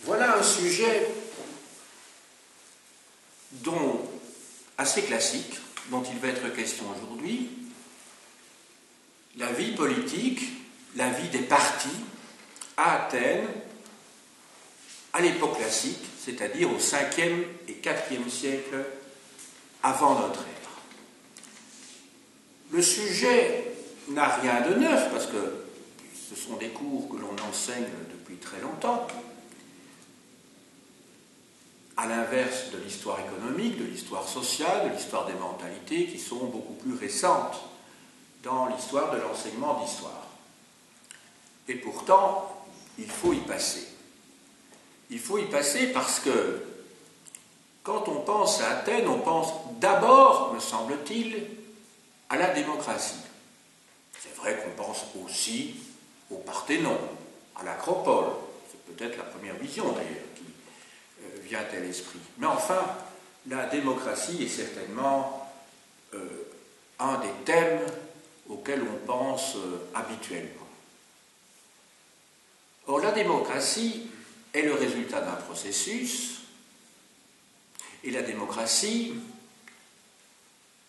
Voilà un sujet assez classique, dont il va être question aujourd'hui, la vie politique, la vie des partis à Athènes, à l'époque classique, c'est-à-dire au 5e et 4e siècle avant notre ère. Le sujet n'a rien de neuf, parce que ce sont des cours que l'on enseigne depuis très longtemps, à l'inverse de l'histoire économique, de l'histoire sociale, de l'histoire des mentalités, qui sont beaucoup plus récentes dans l'histoire de l'enseignement d'histoire. Et pourtant, il faut y passer. Il faut y passer parce que, quand on pense à Athènes, on pense d'abord, me semble-t-il, à la démocratie. C'est vrai qu'on pense aussi au Parthénon, à l'Acropole. C'est peut-être la première vision, d'ailleurs, qui vient à l'esprit. Mais enfin, la démocratie est certainement un des thèmes auxquels on pense habituellement. Or, la démocratie est le résultat d'un processus, et la démocratie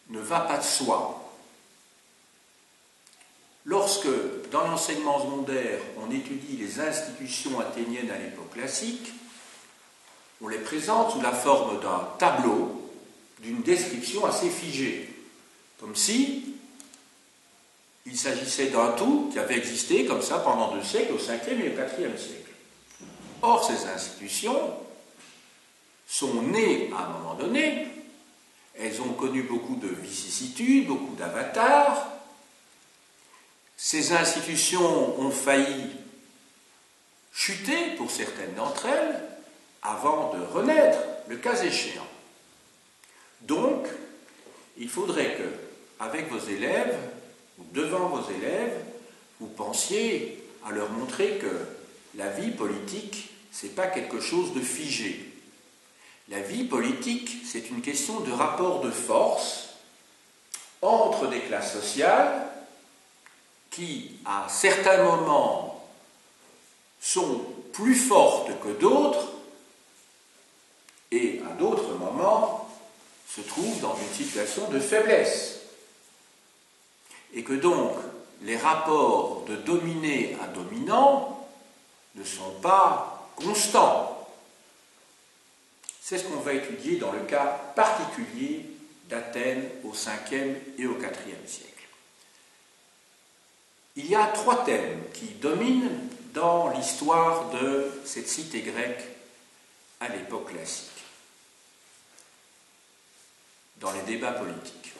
ne va pas de soi. Lorsque, dans l'enseignement secondaire, on étudie les institutions athéniennes à l'époque classique, on les présente sous la forme d'un tableau, d'une description assez figée, comme si il s'agissait d'un tout qui avait existé comme ça pendant 2 siècles, au 5e et au 4e siècle. Or, ces institutions sont nées à un moment donné, elles ont connu beaucoup de vicissitudes, beaucoup d'avatars. Ces institutions ont failli chuter, pour certaines d'entre elles, avant de renaître, le cas échéant. Donc, il faudrait que, avec vos élèves, ou devant vos élèves, vous pensiez à leur montrer que la vie politique, ce n'est pas quelque chose de figé. La vie politique, c'est une question de rapport de force entre des classes sociales qui, à certains moments, sont plus fortes que d'autres, et à d'autres moments se trouvent dans une situation de faiblesse. Et que donc les rapports de dominé à dominant ne sont pas constants. C'est ce qu'on va étudier dans le cas particulier d'Athènes au 5e et au 4e siècle. Il y a 3 thèmes qui dominent dans l'histoire de cette cité grecque à l'époque classique, dans les débats politiques.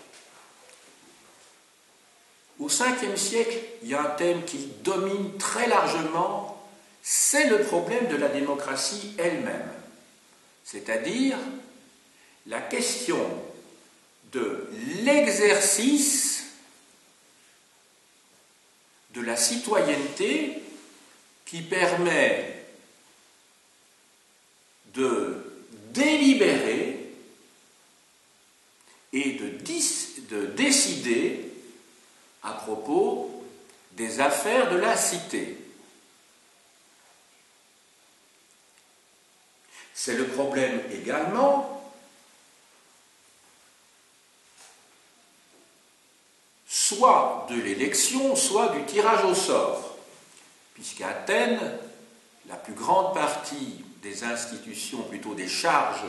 Au 5e siècle, il y a un thème qui domine très largement, c'est le problème de la démocratie elle-même, c'est-à-dire la question de l'exercice de la citoyenneté qui permet de délibérer et de décider à propos des affaires de la cité. C'est le problème également soit de l'élection, soit du tirage au sort, puisqu'à Athènes, la plus grande partie des institutions, plutôt des charges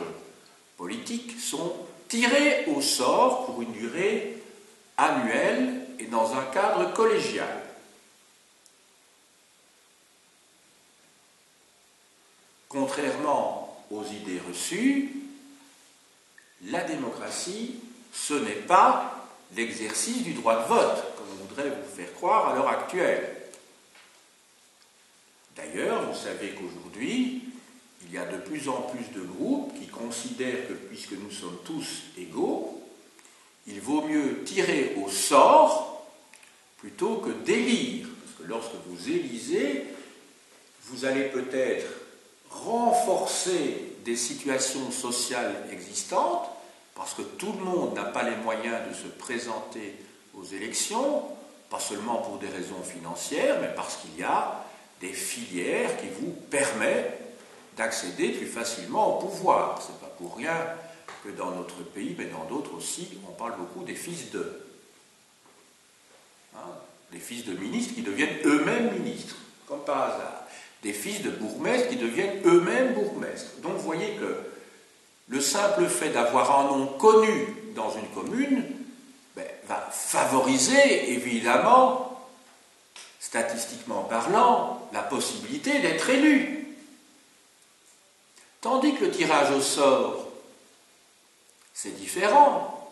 politiques, sont tirées au sort pour une durée annuelle et dans un cadre collégial. Contrairement aux idées reçues, la démocratie, ce n'est pas l'exercice du droit de vote, comme on voudrait vous faire croire à l'heure actuelle. D'ailleurs, vous savez qu'aujourd'hui, il y a de plus en plus de groupes qui considèrent que, puisque nous sommes tous égaux, il vaut mieux tirer au sort plutôt que d'élire. Parce que lorsque vous élisez, vous allez peut-être renforcer des situations sociales existantes, parce que tout le monde n'a pas les moyens de se présenter aux élections, pas seulement pour des raisons financières, mais parce qu'il y a des filières qui vous permettent d'accéder plus facilement au pouvoir. Ce n'est pas pour rien que dans notre pays, mais dans d'autres aussi, on parle beaucoup des fils de. Des fils de ministres qui deviennent eux-mêmes ministres, comme par hasard. Des fils de bourgmestres qui deviennent eux-mêmes bourgmestres. Donc vous voyez que le simple fait d'avoir un nom connu dans une commune va favoriser, évidemment, statistiquement parlant, la possibilité d'être élu. Tandis que le tirage au sort, c'est différent.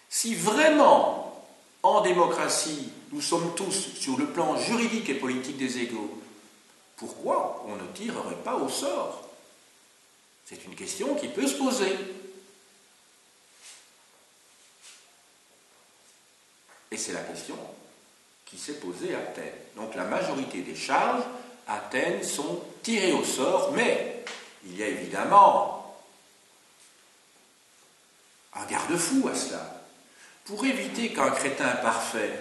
Si vraiment, en démocratie, nous sommes tous, sur le plan juridique et politique, des égaux, pourquoi on ne tirerait pas au sort? C'est une question qui peut se poser. Et c'est la question qui s'est posée à Athènes. Donc la majorité des charges à Athènes sont tirées au sort, mais il y a évidemment un garde-fou à cela. Pour éviter qu'un crétin parfait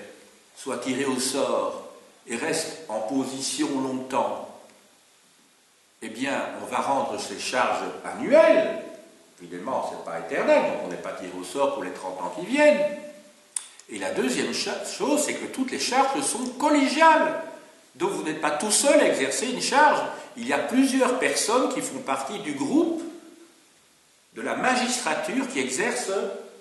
soit tiré au sort et reste en position longtemps, eh bien, on va rendre ces charges annuelles. Évidemment, ce n'est pas éternel, donc on n'est pas tiré au sort pour les 30 ans qui viennent. Et la deuxième chose, c'est que toutes les charges sont collégiales. Donc vous n'êtes pas tout seul à exercer une charge. Il y a plusieurs personnes qui font partie du groupe de la magistrature qui exerce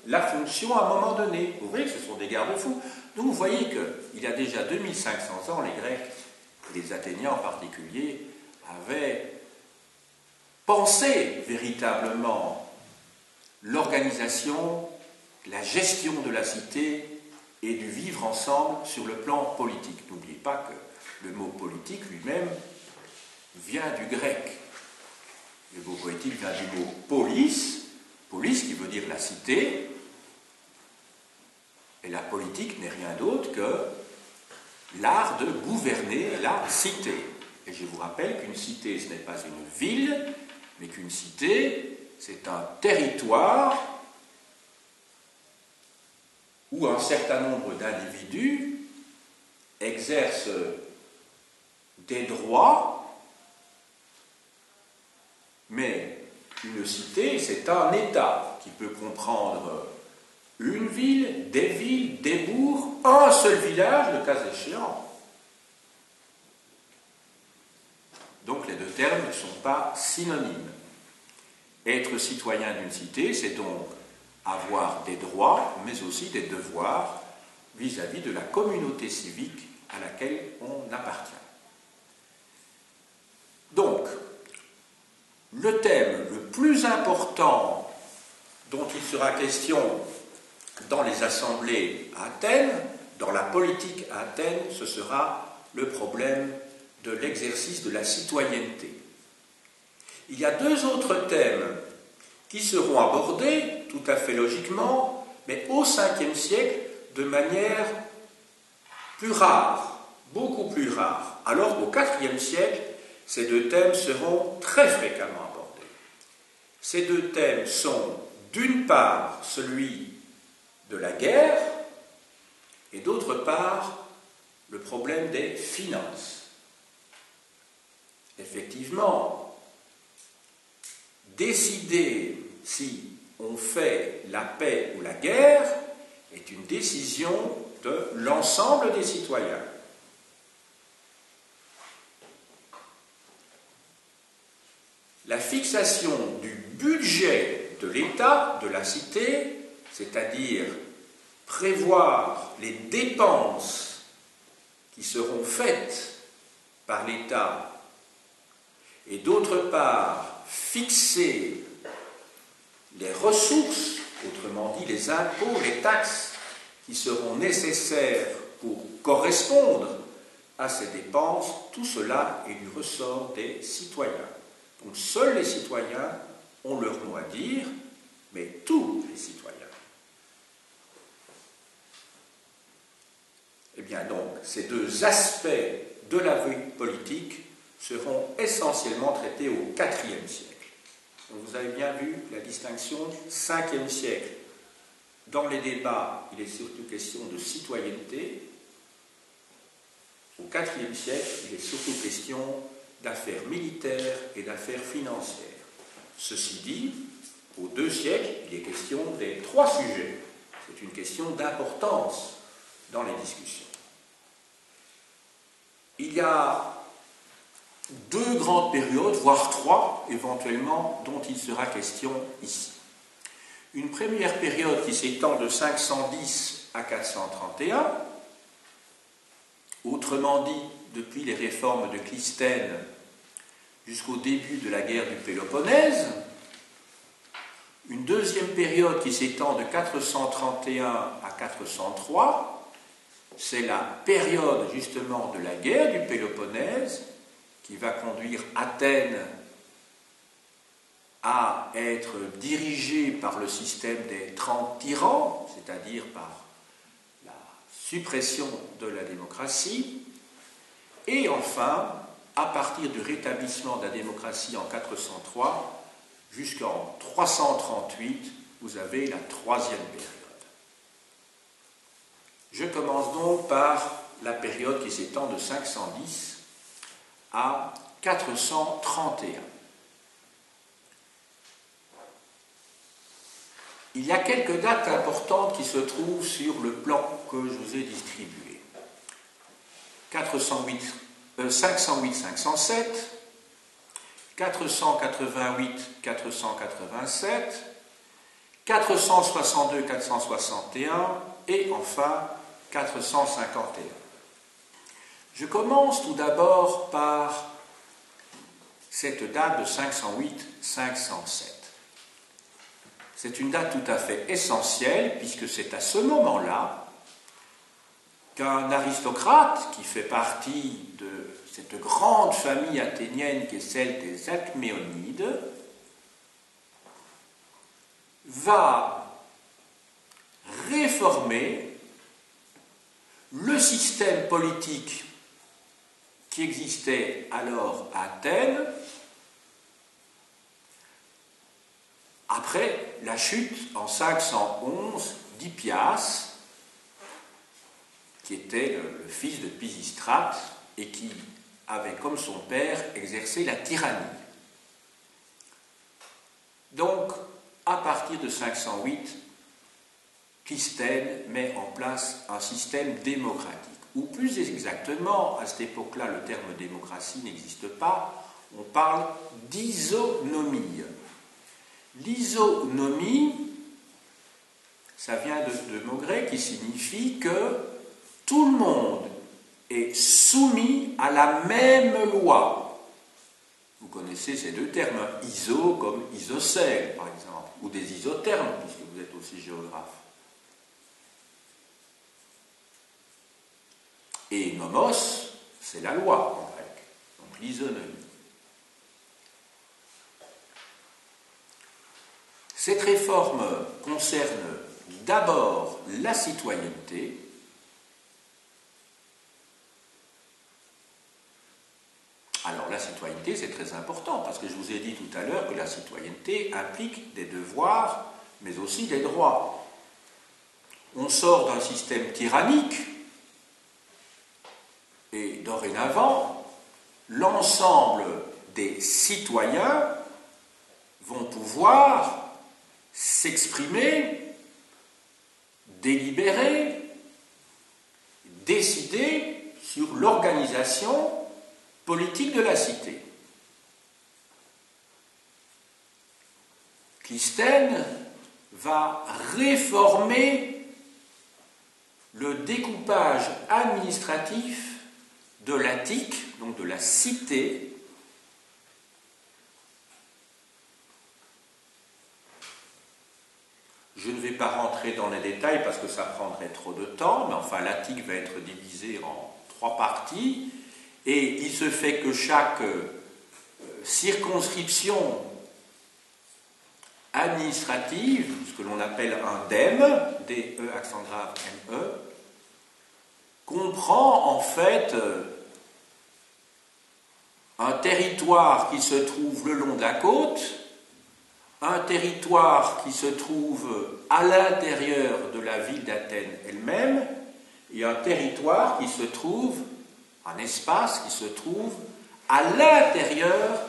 la fonction à un moment donné. Vous voyez que ce sont des garde-fous. Donc vous voyez qu'il y a déjà 2500 ans, les Grecs, les Athéniens en particulier, avaient pensé véritablement l'organisation, la gestion de la cité et du vivre ensemble sur le plan politique. N'oubliez pas que le mot politique lui-même vient du grec. Le mot politique vient du mot polis, polis qui veut dire la cité, et la politique n'est rien d'autre que l'art de gouverner la cité. Et je vous rappelle qu'une cité, ce n'est pas une ville, mais qu'une cité, c'est un territoire où un certain nombre d'individus exercent des droits, mais une cité, c'est un État qui peut comprendre une ville, des bourgs, un seul village, le cas échéant. Donc les deux termes ne sont pas synonymes. Être citoyen d'une cité, c'est donc avoir des droits, mais aussi des devoirs vis-à-vis de la communauté civique à laquelle on appartient. Donc, le thème le plus important dont il sera question dans les assemblées à Athènes, dans la politique à Athènes, ce sera le problème de l'exercice de la citoyenneté. Il y a deux autres thèmes qui seront abordés, tout à fait logiquement, mais au 5e siècle, de manière plus rare, beaucoup plus rare, alors qu'au 4e siècle, ces deux thèmes seront très fréquemment abordés. Ces deux thèmes sont, d'une part, celui de la guerre, et d'autre part, le problème des finances. Effectivement, décider si on fait la paix ou la guerre est une décision de l'ensemble des citoyens. La fixation du budget de l'État, de la cité, c'est-à-dire prévoir les dépenses qui seront faites par l'État et d'autre part fixer les ressources, autrement dit les impôts, les taxes qui seront nécessaires pour correspondre à ces dépenses, tout cela est du ressort des citoyens. Donc seuls les citoyens ont leur mot à dire, mais tous les citoyens. Eh bien donc, ces deux aspects de la vie politique seront essentiellement traités au IVe siècle. Donc vous avez bien vu la distinction 5e siècle. Dans les débats, il est surtout question de citoyenneté. Au IVe siècle, il est surtout question d'affaires militaires et d'affaires financières. Ceci dit, aux 2 siècles, il est question des 3 sujets. C'est une question d'importance dans les discussions. Il y a 2 grandes périodes, voire 3 éventuellement, dont il sera question ici. Une première période qui s'étend de 510 à 431, autrement dit, depuis les réformes de Clisthène jusqu'au début de la guerre du Péloponnèse. Une deuxième période qui s'étend de 431 à 403, c'est la période justement de la guerre du Péloponnèse qui va conduire Athènes à être dirigée par le système des 30 tyrans, c'est-à-dire par la suppression de la démocratie, et enfin, à partir du rétablissement de la démocratie en 403, jusqu'en 338, vous avez la 3e période. Je commence donc par la période qui s'étend de 510 à 431. Il y a quelques dates importantes qui se trouvent sur le plan que je vous ai distribué. 508-507, 488-487, 462-461 et enfin 451. Je commence tout d'abord par cette date de 508-507. C'est une date tout à fait essentielle puisque c'est à ce moment-là qu'un aristocrate qui fait partie de cette grande famille athénienne qui est celle des Alcméonides va réformer le système politique qui existait alors à Athènes après la chute en 511 d'Hippias, qui était le fils de Pisistrate et qui avait comme son père exercé la tyrannie. Donc, à partir de 508, Clisthène met en place un système démocratique. Ou plus exactement, à cette époque-là, le terme démocratie n'existe pas, on parle d'isonomie. L'isonomie, ça vient de mots grecs qui signifie que tout le monde est soumis à la même loi. Vous connaissez ces 2 termes, iso comme isocèle par exemple, ou des isothermes, puisque vous êtes aussi géographe. Et nomos, c'est la loi en grec, donc l'isonomie. Cette réforme concerne d'abord la citoyenneté. Alors la citoyenneté, c'est très important, parce que je vous ai dit tout à l'heure que la citoyenneté implique des devoirs, mais aussi des droits. On sort d'un système tyrannique, et dorénavant, l'ensemble des citoyens vont pouvoir s'exprimer, délibérer, décider sur l'organisation politique de la cité. Clisthène va réformer le découpage administratif de l'Attique, donc de la cité, je ne vais pas rentrer dans les détails parce que ça prendrait trop de temps, mais enfin l'Attique va être divisée en 3 parties, et il se fait que chaque circonscription administrative, ce que l'on appelle un dème, D-E accent grave M-E, comprend en fait un territoire qui se trouve le long de la côte, un territoire qui se trouve à l'intérieur de la ville d'Athènes elle-même, et un territoire qui se trouve, un espace qui se trouve à l'intérieur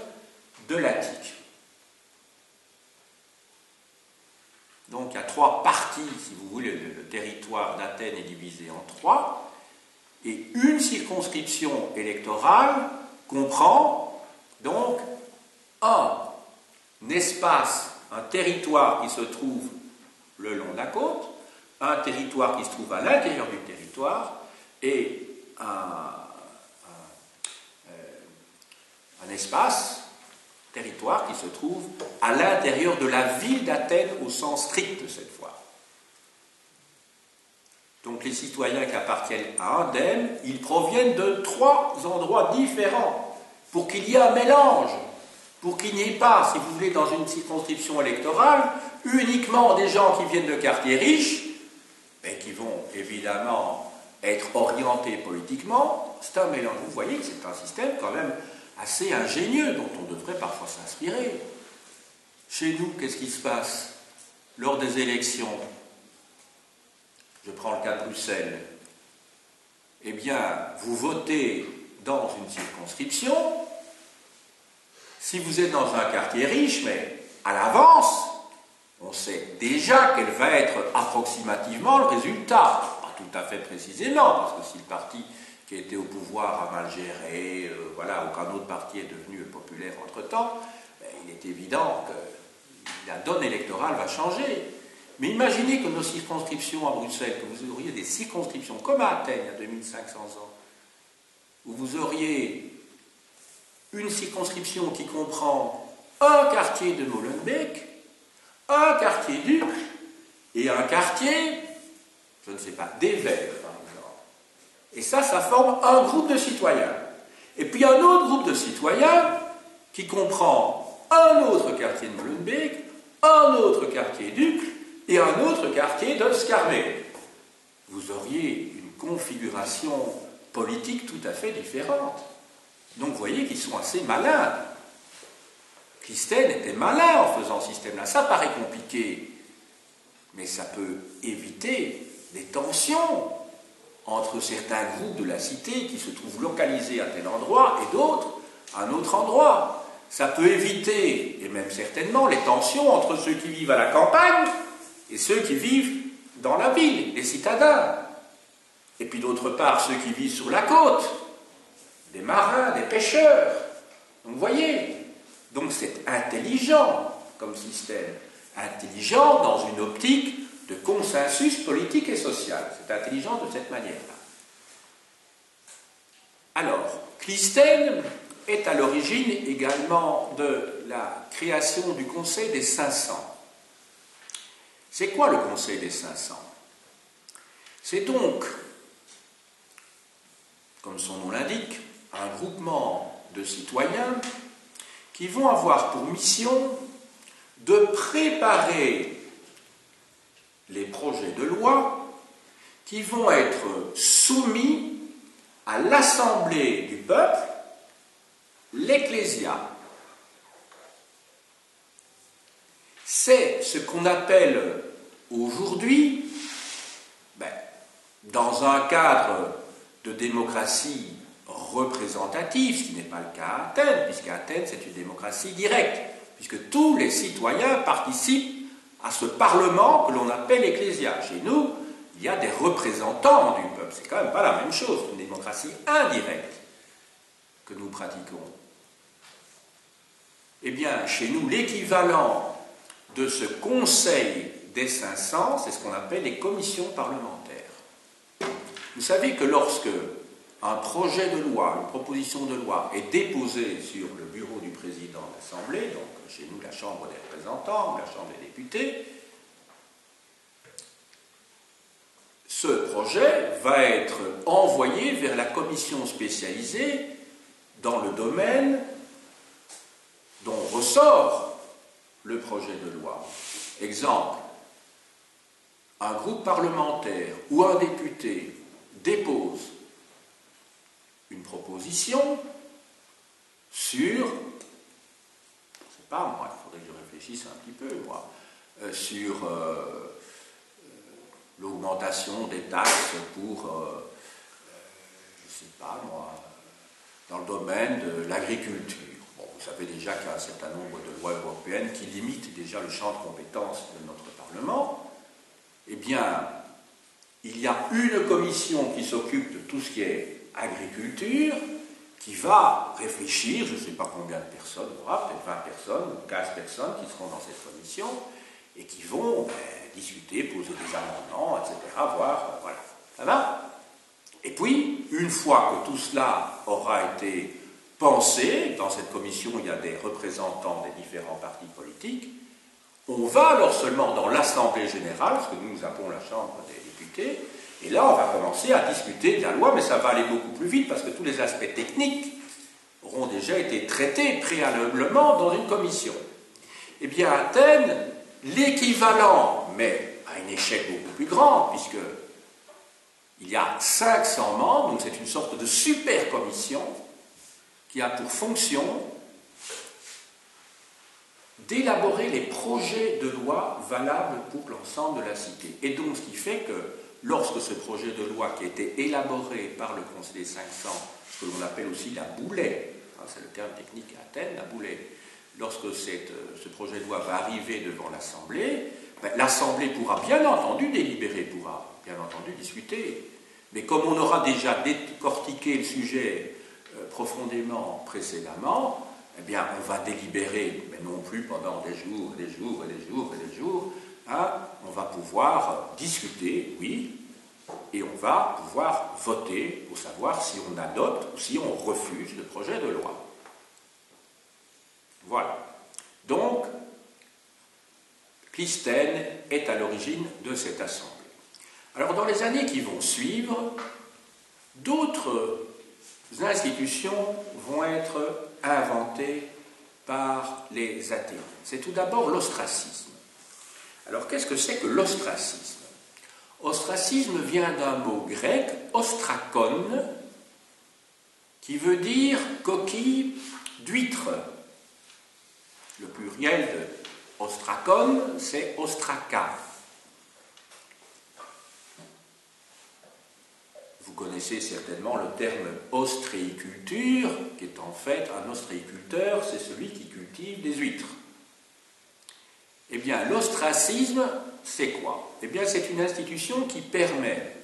de l'Attique. Donc il y a 3 parties, si vous voulez, le territoire d'Athènes est divisé en 3, et une circonscription électorale comprend donc un espace, un territoire qui se trouve le long de la côte, un territoire qui se trouve à l'intérieur du territoire, et un espace, territoire qui se trouve à l'intérieur de la ville d'Athènes au sens strict cette fois. Donc les citoyens qui appartiennent à Indème, ils proviennent de 3 endroits différents pour qu'il y ait un mélange, pour qu'il n'y ait pas, si vous voulez, dans une circonscription électorale, uniquement des gens qui viennent de quartiers riches, et qui vont évidemment être orientés politiquement. C'est un mélange. Vous voyez que c'est un système quand même assez ingénieux, dont on devrait parfois s'inspirer. Chez nous, qu'est-ce qui se passe lors des élections? Je prends le cas de Bruxelles. Eh bien, vous votez dans une circonscription. Si vous êtes dans un quartier riche, mais à l'avance, on sait déjà quel va être approximativement le résultat. Pas tout à fait précisément, parce que si le parti qui était au pouvoir a mal géré, voilà, aucun autre parti est devenu populaire entre-temps, il est évident que la donne électorale va changer. Mais imaginez que nos circonscriptions à Bruxelles, que vous auriez des circonscriptions comme à Athènes, il y a 2500 ans, où vous auriez une circonscription qui comprend un quartier de Molenbeek, un quartier d'Uccle et un quartier, je ne sais pas, d'Evere, par exemple. Et ça forme un groupe de citoyens. Et puis un autre groupe de citoyens qui comprend un autre quartier de Molenbeek, un autre quartier d'Uccle et un autre quartier de Scarbeck. Vous auriez une configuration politique tout à fait différente. Donc vous voyez qu'ils sont assez malins. Clisthène était malin en faisant ce système-là. Ça paraît compliqué, mais ça peut éviter des tensions entre certains groupes de la cité qui se trouvent localisés à tel endroit et d'autres à un autre endroit. Ça peut éviter, et même certainement, les tensions entre ceux qui vivent à la campagne et ceux qui vivent dans la ville, les citadins. Et puis d'autre part, ceux qui vivent sur la côte, des marins, des pêcheurs. Donc vous voyez, donc c'est intelligent comme système, intelligent dans une optique de consensus politique et social. C'est intelligent de cette manière-là. Alors, Clisthène est à l'origine également de la création du Conseil des 500. C'est quoi le Conseil des 500? C'est donc, comme son nom l'indique, un groupement de citoyens qui vont avoir pour mission de préparer les projets de loi qui vont être soumis à l'assemblée du peuple, l'ecclésia. C'est ce qu'on appelle aujourd'hui, dans un cadre de démocratie représentative, ce qui n'est pas le cas à Athènes, puisqu'à Athènes c'est une démocratie directe, puisque tous les citoyens participent à ce parlement que l'on appelle l'ecclésia. Chez nous, il y a des représentants du peuple, c'est quand même pas la même chose, une démocratie indirecte que nous pratiquons. Eh bien, chez nous, l'équivalent de ce Conseil des 500, c'est ce qu'on appelle les commissions parlementaires. Vous savez que lorsque un projet de loi, une proposition de loi est déposée sur le bureau du président de l'Assemblée, donc chez nous la Chambre des représentants, la Chambre des députés, ce projet va être envoyé vers la commission spécialisée dans le domaine dont ressort le projet de loi. Exemple, un groupe parlementaire ou un député dépose une proposition sur, je ne sais pas moi, il faudrait que je réfléchisse un petit peu, moi, sur l'augmentation des taxes pour, je ne sais pas moi, dans le domaine de l'agriculture. Bon, vous savez déjà qu'il y a un certain nombre de lois européennes qui limitent déjà le champ de compétences de notre Parlement. Eh bien, il y a une commission qui s'occupe de tout ce qui est agriculture, qui va réfléchir, je ne sais pas combien de personnes, il y aura peut-être 20 personnes ou 15 personnes qui seront dans cette commission, et qui vont discuter, poser des amendements, etc., voir, voilà. Ça va? Et puis, une fois que tout cela aura été pensé, dans cette commission, il y a des représentants des différents partis politiques, on va alors seulement dans l'Assemblée générale, ce que nous appelons la Chambre des députés, et là, on va commencer à discuter de la loi, mais ça va aller beaucoup plus vite parce que tous les aspects techniques auront déjà été traités préalablement dans une commission. Eh bien, à Athènes, l'équivalent, mais à une échelle beaucoup plus grande, puisque il y a 500 membres, donc c'est une sorte de super commission qui a pour fonction d'élaborer les projets de loi valables pour l'ensemble de la cité. Et donc, ce qui fait que lorsque ce projet de loi qui a été élaboré par le Conseil des 500, ce que l'on appelle aussi la boulée, c'est le terme technique à Athènes, la boulée, lorsque ce projet de loi va arriver devant l'Assemblée, l'Assemblée pourra bien entendu délibérer, pourra bien entendu discuter. Mais comme on aura déjà décortiqué le sujet profondément précédemment, eh bien, on va délibérer, mais non plus pendant des jours, des jours et des jours et des jours. On va pouvoir discuter, oui, et on va pouvoir voter pour savoir si on adopte ou si on refuse le projet de loi. Voilà. Donc, Clystène est à l'origine de cette assemblée. Alors, dans les années qui vont suivre, d'autres institutions vont être inventées par les Athéniens. C'est tout d'abord l'ostracisme. Alors, qu'est-ce que c'est que l'ostracisme? Ostracisme vient d'un mot grec, ostrakon, qui veut dire coquille d'huître. Le pluriel de ostrakon, c'est ostraka. Vous connaissez certainement le terme ostréiculture, qui est en fait un ostréiculteur, c'est celui qui cultive des huîtres. Eh bien, l'ostracisme, c'est quoi? Eh bien, c'est une institution qui permet,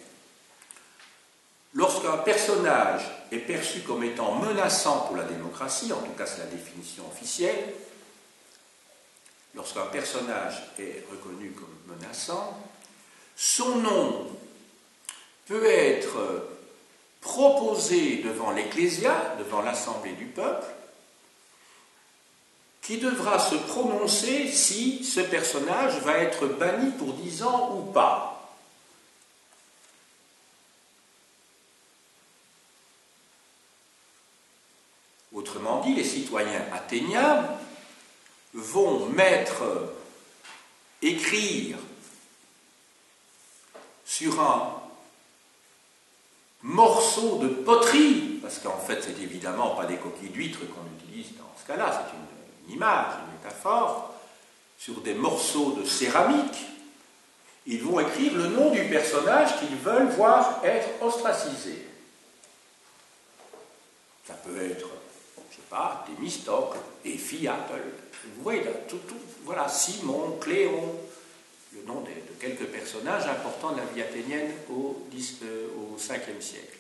lorsqu'un personnage est perçu comme étant menaçant pour la démocratie, en tout cas c'est la définition officielle, lorsqu'un personnage est reconnu comme menaçant, son nom peut être proposé devant l'ecclésia, devant l'assemblée du peuple, qui devra se prononcer si ce personnage va être banni pour 10 ans ou pas. Autrement dit, les citoyens athéniens vont écrire sur un morceau de poterie, parce qu'en fait c'est évidemment pas des coquilles d'huîtres qu'on utilise dans ce cas-là, c'est une image, une métaphore, sur des morceaux de céramique, ils vont écrire le nom du personnage qu'ils veulent voir être ostracisé. Ça peut être, je ne sais pas, Thémistocle, Éphiacle, vous voyez, voilà, Simon, Cléon, le nom de quelques personnages importants de la vie athénienne au 5e siècle.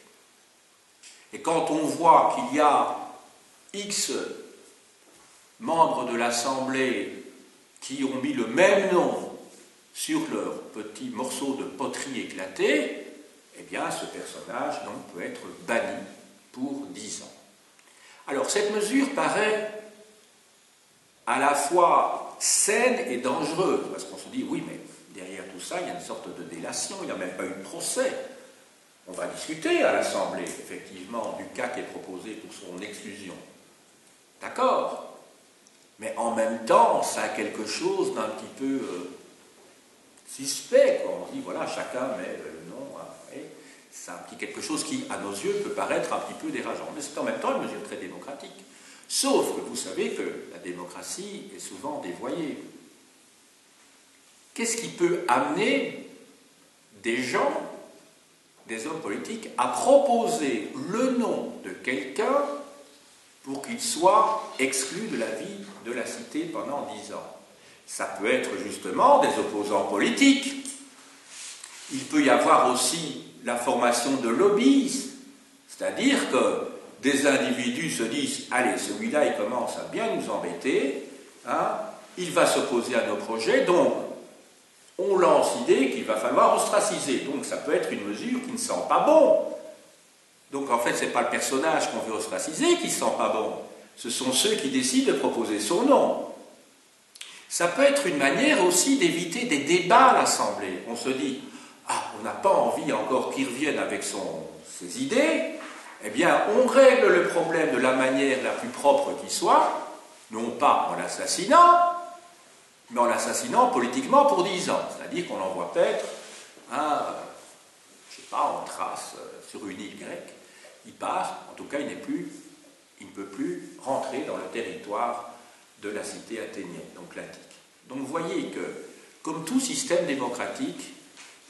Et quand on voit qu'il y a X membres de l'Assemblée qui ont mis le même nom sur leur petit morceau de poterie éclaté, eh bien ce personnage donc, peut être banni pour 10 ans. Alors cette mesure paraît à la fois saine et dangereuse, parce qu'on se dit, oui, mais derrière tout ça, il y a une sorte de délation, il n'y a même pas eu de procès. On va discuter à l'Assemblée, effectivement, du cas qui est proposé pour son exclusion. D'accord. Mais en même temps, ça a quelque chose d'un petit peu suspect, quoi. On se dit, voilà, chacun met le nom, hein, c'est un petit quelque chose qui, à nos yeux, peut paraître un petit peu dérangeant. Mais c'est en même temps une mesure très démocratique. Sauf que vous savez que la démocratie est souvent dévoyée. Qu'est-ce qui peut amener des gens, des hommes politiques, à proposer le nom de quelqu'un pour qu'il soit exclu de la vie de la cité pendant 10 ans. Ça peut être justement des opposants politiques. Il peut y avoir aussi la formation de lobbies, c'est-à-dire que des individus se disent « Allez, celui-là, il commence à bien nous embêter, hein, il va s'opposer à nos projets, donc on lance l'idée qu'il va falloir ostraciser. » Donc ça peut être une mesure qui ne sent pas bon. Donc en fait, ce n'est pas le personnage qu'on veut ostraciser qui ne sent pas bon, ce sont ceux qui décident de proposer son nom. Ça peut être une manière aussi d'éviter des débats à l'Assemblée. On se dit « Ah, on n'a pas envie encore qu'il revienne avec ses idées. » Eh bien, on règle le problème de la manière la plus propre qui soit, non pas en l'assassinant, mais en l'assassinant politiquement pour 10 ans. C'est-à-dire qu'on l'envoie peut-être, je ne sais pas, en trace sur une île grecque. Il part, en tout cas, il ne peut plus rentrer dans le territoire de la cité athénienne, donc l'Attique. Donc vous voyez que, comme tout système démocratique,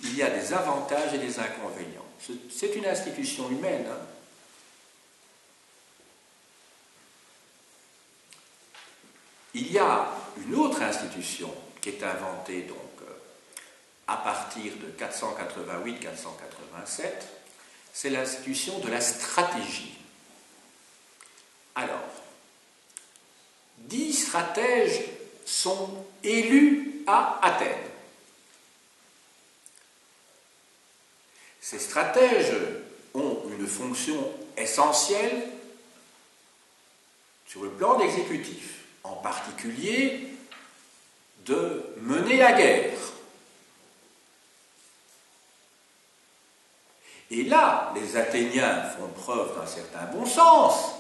il y a des avantages et des inconvénients. C'est une institution humaine, hein. Il y a une autre institution qui est inventée donc à partir de 488-487, c'est l'institution de la stratégie. Alors, 10 stratèges sont élus à Athènes. Ces stratèges ont une fonction essentielle sur le plan exécutif. En particulier de mener la guerre. Et là, les Athéniens font preuve d'un certain bon sens,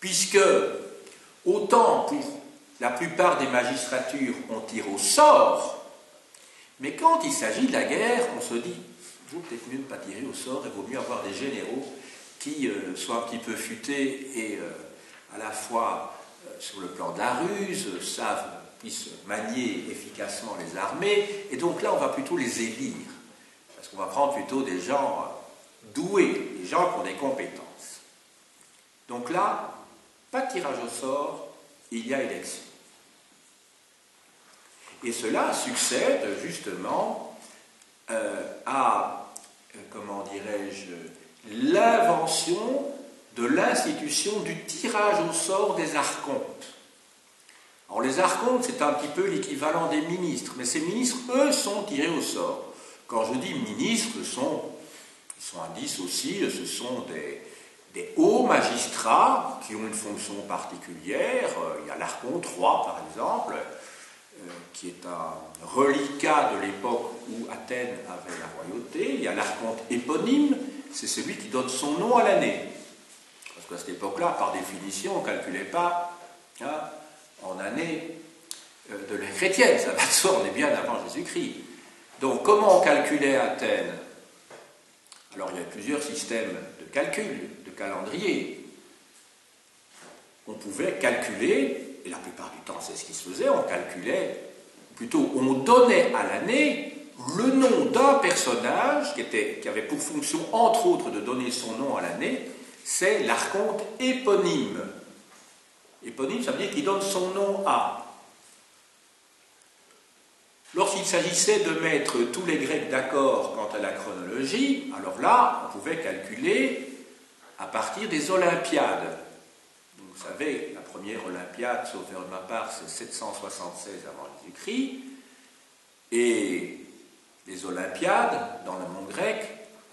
puisque autant pour la plupart des magistratures on tire au sort, mais quand il s'agit de la guerre, on se dit il vaut peut-être mieux ne pas tirer au sort, il vaut mieux avoir des généraux qui soient un petit peu futés et à la fois sur le plan de la ruse, puissent manier efficacement les armées, et donc là on va plutôt les élire, parce qu'on va prendre plutôt des gens doués, des gens qui ont des compétences. Donc là, pas de tirage au sort, il y a élection. Et cela succède justement à, comment dirais-je, l'invention de l'institution du tirage au sort des archontes. Alors les archontes, c'est un petit peu l'équivalent des ministres, mais ces ministres, eux, sont tirés au sort. Quand je dis ministres, ils sont indices aussi, ce sont des hauts magistrats qui ont une fonction particulière. Il y a l'archonte roi, par exemple, qui est un reliquat de l'époque où Athènes avait la royauté. Il y a l'archonte éponyme, c'est celui qui donne son nom à l'année. Parce qu'à cette époque-là, par définition, on ne calculait pas en année de l'ère chrétienne. Ça va de soi, on est bien avant Jésus-Christ. Donc, comment on calculait à Athènes? Alors, il y a plusieurs systèmes de calcul, de calendrier. On pouvait calculer, et la plupart du temps, c'est ce qui se faisait, on calculait, plutôt, on donnait à l'année le nom d'un personnage qui avait pour fonction, entre autres, de donner son nom à l'année. C'est l'archonte éponyme. Éponyme, ça veut dire qu'il donne son nom à. Lorsqu'il s'agissait de mettre tous les Grecs d'accord quant à la chronologie, alors là, on pouvait calculer à partir des Olympiades. Donc, vous savez, la première Olympiade, sauf erreur de ma part, c'est 776 avant Jésus-Christ. Et les Olympiades, dans le monde grec,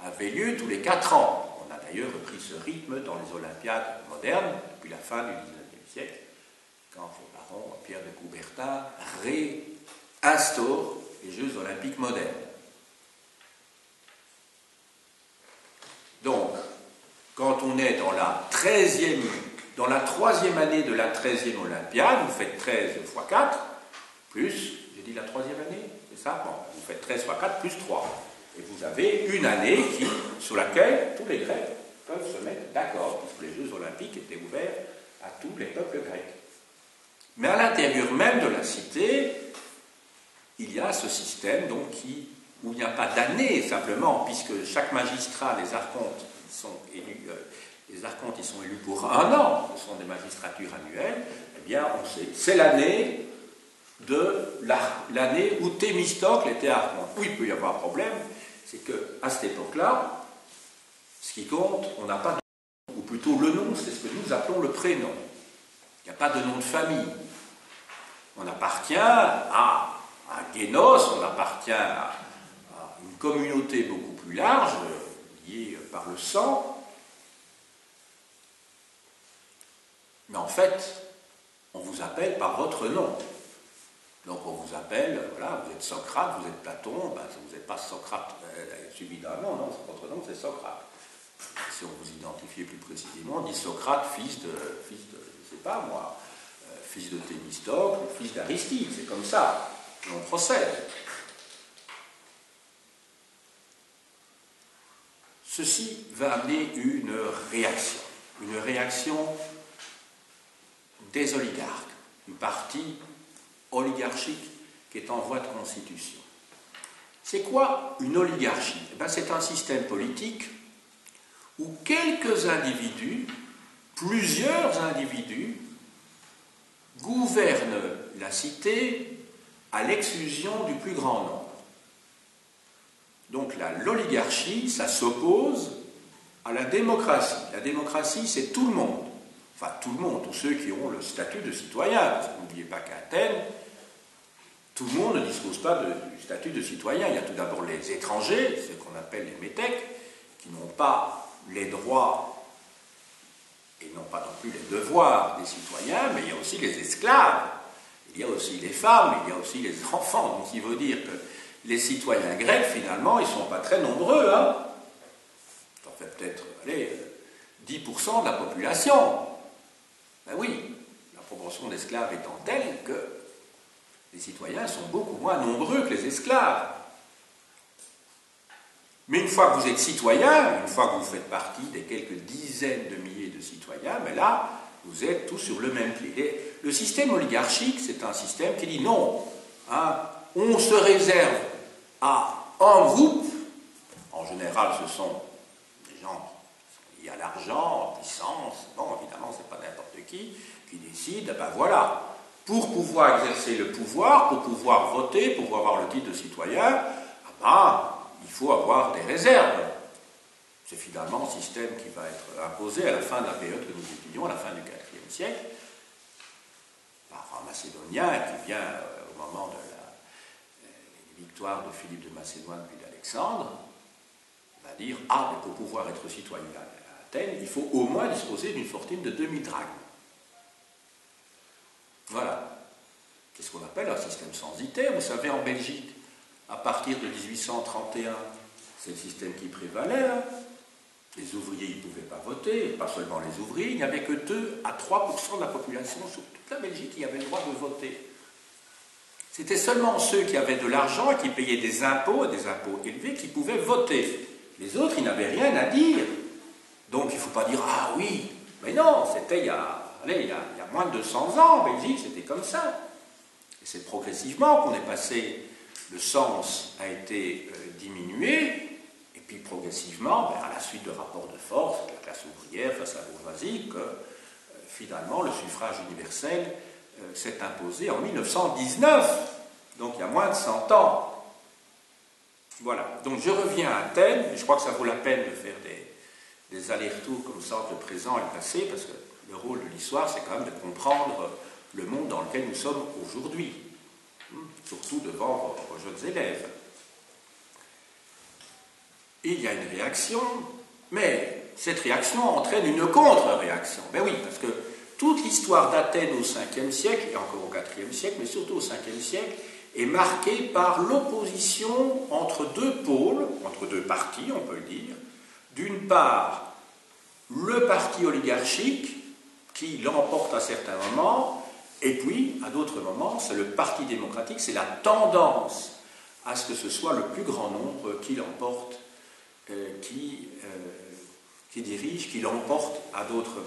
avaient lieu tous les 4 ans. On a d'ailleurs repris ce rythme dans les Olympiades modernes, depuis la fin du XIXe siècle, quand le baron Pierre de Coubertin réinstaure les Jeux olympiques modernes. Donc, quand on est dans la 3e année de la 13e Olympiade, vous faites 13 x 4, plus, j'ai dit la 3e année, c'est ça? Bon, vous faites 13 x 4 plus 3. Et vous avez une année sur laquelle tous les Grecs peuvent se mettre d'accord, puisque les Jeux olympiques étaient ouverts à tous les peuples grecs. Mais à l'intérieur même de la cité, il y a ce système donc, où il n'y a pas d'année simplement, puisque chaque magistrat, les archontes, sont élus, Les archontes, ils sont élus pour 1 an, ce sont des magistratures annuelles, eh bien, on sait, c'est l'année où Thémistocle était archonte. Où il peut y avoir problème, c'est qu'à cette époque-là, ce qui compte, on n'a pas de nom, ou plutôt le nom, c'est ce que nous appelons le prénom. Il n'y a pas de nom de famille. On appartient à un génos, on appartient à une communauté beaucoup plus large, liée par le sang. Mais en fait, on vous appelle par votre nom. Donc on vous appelle, voilà, vous êtes Socrate, vous êtes Platon, ben, vous n'êtes pas Socrate suivi d'un nom, non, votre nom c'est Socrate. Si on vous identifiez plus précisément, on dit Socrate, fils de je ne sais pas moi, fils de Thémistocle, fils d'Aristide, c'est comme ça que l'on procède. Ceci va amener une réaction des oligarques, du parti oligarchique qui est en voie de constitution. C'est quoi une oligarchie? Eh bien, c'est un système politique où quelques individus, plusieurs individus, gouvernent la cité à l'exclusion du plus grand nombre. Donc l'oligarchie, ça s'oppose à la démocratie. La démocratie, c'est tout le monde. Enfin, tout le monde, tous ceux qui ont le statut de citoyen. Parce que n'oubliez pas qu'à Athènes, tout le monde ne dispose pas du statut de citoyen. Il y a tout d'abord les étrangers, ceux qu'on appelle les métèques, qui n'ont pas les droits et n'ont pas non plus les devoirs des citoyens, mais il y a aussi les esclaves, il y a aussi les femmes, il y a aussi les enfants. Donc il veut dire que les citoyens grecs, finalement, ils ne sont pas très nombreux. Hein. Ça fait peut-être, 10% de la population. Ben oui, la proportion d'esclaves étant telle que les citoyens sont beaucoup moins nombreux que les esclaves. Mais une fois que vous êtes citoyen, une fois que vous faites partie des quelques dizaines de milliers de citoyens, ben là, vous êtes tous sur le même pied. Le système oligarchique, c'est un système qui dit non, hein, on se réserve à un groupe, en général ce sont des gens liés à l'argent, en puissance, bon évidemment c'est pas n'importe qui décide, ben voilà, pour pouvoir exercer le pouvoir, pour pouvoir voter, pour avoir le titre de citoyen, il faut avoir des réserves. C'est finalement un système qui va être imposé à la fin de la période que nous étudions, à la fin du IVe siècle, par un Macédonien qui vient au moment de la victoire de Philippe de Macédoine puis d'Alexandre, va dire « Ah, mais pour pouvoir être citoyen à Athènes, il faut au moins disposer d'une fortune de 2000 drachmes. » Voilà. Qu'est-ce qu'on appelle un système censitaire? Vous savez, en Belgique, à partir de 1831, c'est le système qui prévalait. Hein. Les ouvriers, ils ne pouvaient pas voter, pas seulement les ouvriers, il n'y avait que 2 à 3% de la population sur toute la Belgique qui avait le droit de voter. C'était seulement ceux qui avaient de l'argent et qui payaient des impôts élevés, qui pouvaient voter. Les autres, ils n'avaient rien à dire. Donc il ne faut pas dire « Ah oui !» Mais non, c'était il y a moins de 200 ans en Belgique, c'était comme ça. Et c'est progressivement qu'on est passé, le cens a été diminué, et puis progressivement, à la suite de rapports de force, la classe ouvrière face à la bourgeoisie, que finalement le suffrage universel s'est imposé en 1919, donc il y a moins de 100 ans. Voilà, donc je reviens à Athènes, et je crois que ça vaut la peine de faire des allers-retours comme ça entre le présent et le passé, parce que le rôle de l'histoire, c'est quand même de comprendre le monde dans lequel nous sommes aujourd'hui, surtout devant vos jeunes élèves. Et il y a une réaction, mais cette réaction entraîne une contre-réaction. Ben oui, parce que toute l'histoire d'Athènes au 5e siècle, et encore au 4e siècle, mais surtout au 5e siècle, est marquée par l'opposition entre 2 pôles, entre 2 partis, on peut le dire. D'une part, le parti oligarchique, qui l'emporte à certains moments, et puis, à d'autres moments, c'est le parti démocratique, c'est la tendance à ce que ce soit le plus grand nombre qui l'emporte, qui dirige, qui l'emporte à d'autres moments.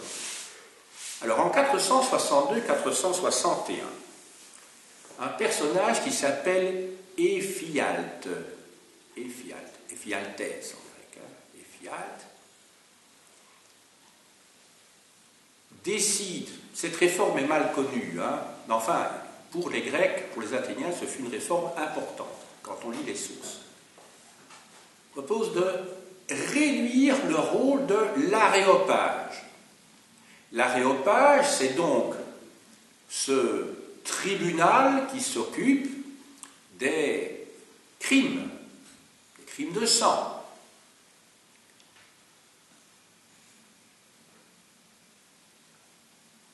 Alors, en 462-461, un personnage qui s'appelle Éphialte, Éphialtès en grec, Éphialte, décide, cette réforme est mal connue, hein, mais enfin, pour les Grecs, pour les Athéniens, ce fut une réforme importante, quand on lit les sources. Propose de réduire le rôle de l'aréopage. L'aréopage, c'est donc ce tribunal qui s'occupe des crimes de sang.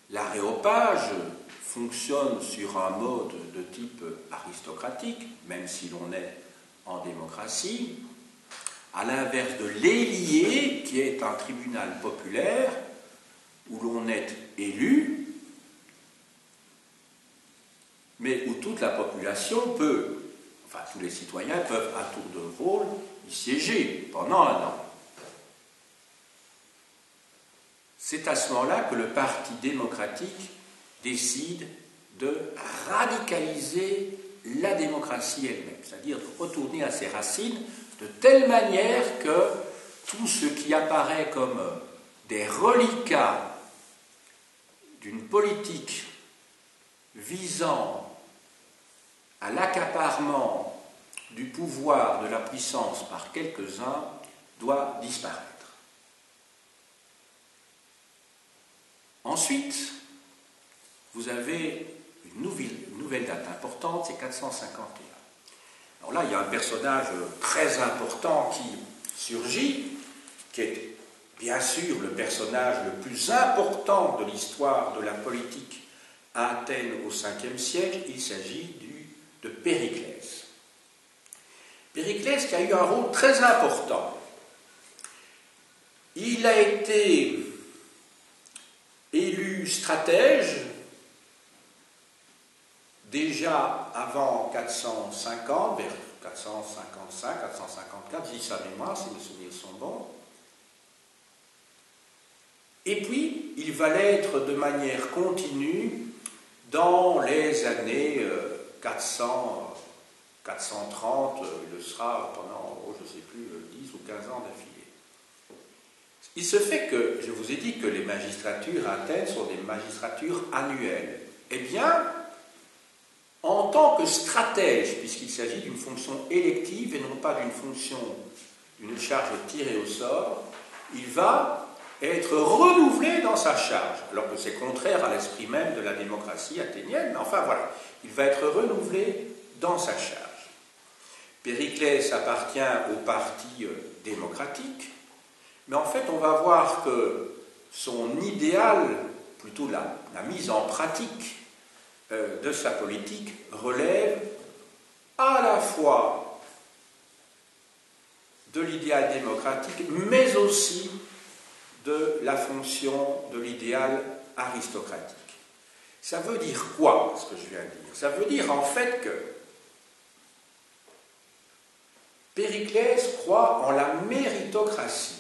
L'aréopage fonctionne sur un mode de type aristocratique, même si l'on est en démocratie, à l'inverse de l'élié, qui est un tribunal populaire, où l'on est élu, mais où toute la population peut, enfin tous les citoyens peuvent à tour de rôle y siéger pendant un an. C'est à ce moment-là que le Parti démocratique décide de radicaliser la démocratie elle-même, c'est-à-dire de retourner à ses racines de telle manière que tout ce qui apparaît comme des reliquats d'une politique visant à l'accaparement du pouvoir, de la puissance par quelques-uns doit disparaître. Ensuite, vous avez une nouvelle date importante, c'est 451. Alors là, il y a un personnage très important qui surgit, qui est bien sûr le personnage le plus important de l'histoire de la politique à Athènes au 5e siècle. Il s'agit de Périclès. Périclès qui a eu un rôle très important. Il a été élu stratège déjà avant 450, vers 455, 454, je dis sa mémoire si mes souvenirs sont bons. Et puis, il va l'être de manière continue dans les années 400, 430, il le sera pendant, je ne sais plus, 10 ou 15 ans d'affilée. Il se fait que, je vous ai dit que les magistratures à Athènes sont des magistratures annuelles. Eh bien, en tant que stratège, puisqu'il s'agit d'une fonction élective et non pas d'une charge tirée au sort, il va être renouvelé dans sa charge, alors que c'est contraire à l'esprit même de la démocratie athénienne, mais enfin voilà, il va être renouvelé dans sa charge. Périclès appartient au parti démocratique, mais en fait on va voir que son idéal, plutôt la mise en pratique de sa politique, relève à la fois de l'idéal démocratique, mais aussi de la fonction de l'idéal aristocratique. Ça veut dire quoi, ce que je viens de dire? Ça veut dire en fait que Périclès croit en la méritocratie.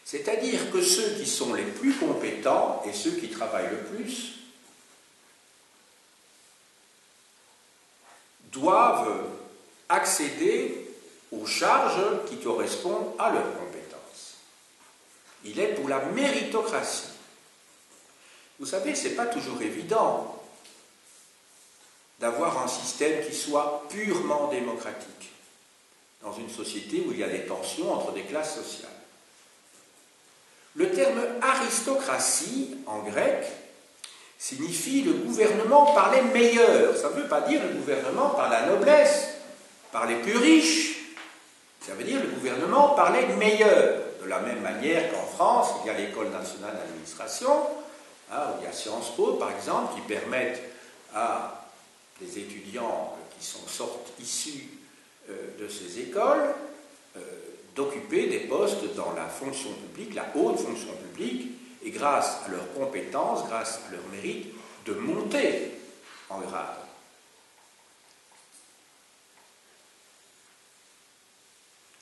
C'est-à-dire que ceux qui sont les plus compétents et ceux qui travaillent le plus doivent accéder aux charges qui correspondent à leurs compétences. Il est pour la méritocratie. Vous savez, ce n'est pas toujours évident d'avoir un système qui soit purement démocratique dans une société où il y a des tensions entre des classes sociales. Le terme aristocratie, en grec, signifie le gouvernement par les meilleurs. Ça ne veut pas dire le gouvernement par la noblesse, par les plus riches. Ça veut dire le gouvernement par les meilleurs. De la même manière qu'en France, il y a l'École nationale d'administration, où il y a Sciences Po, par exemple, qui permettent à des étudiants qui sont issus de ces écoles d'occuper des postes dans la fonction publique, la haute fonction publique, et grâce à leurs compétences, grâce à leur mérite, de monter en grade.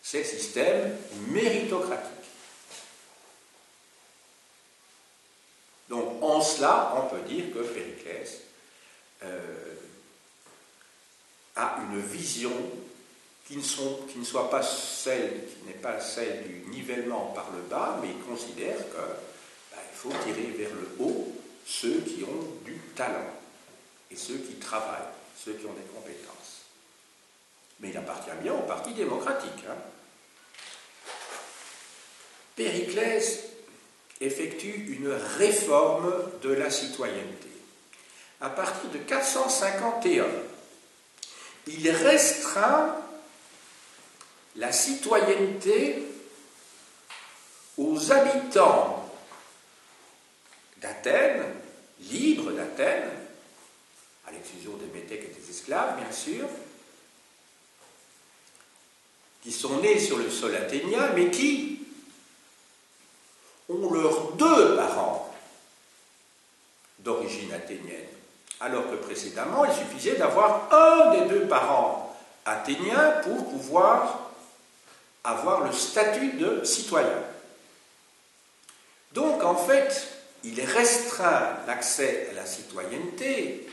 C'est le système méritocratique. Donc, en cela, on peut dire que Périclès a une vision qui n'est pas celle du nivellement par le bas, mais il considère que il faut tirer vers le haut ceux qui ont du talent et ceux qui travaillent, ceux qui ont des compétences. Mais il appartient bien au Parti démocratique. Périclès effectue une réforme de la citoyenneté. À partir de 451, il restreint la citoyenneté aux habitants d'Athènes, libres d'Athènes, à l'exclusion des métèques et des esclaves, bien sûr, qui sont nés sur le sol athénien, mais qui ont leurs deux parents d'origine athénienne, alors que précédemment, il suffisait d'avoir un des deux parents athéniens pour pouvoir avoir le statut de citoyen. Donc, en fait, il restreint l'accès à la citoyenneté,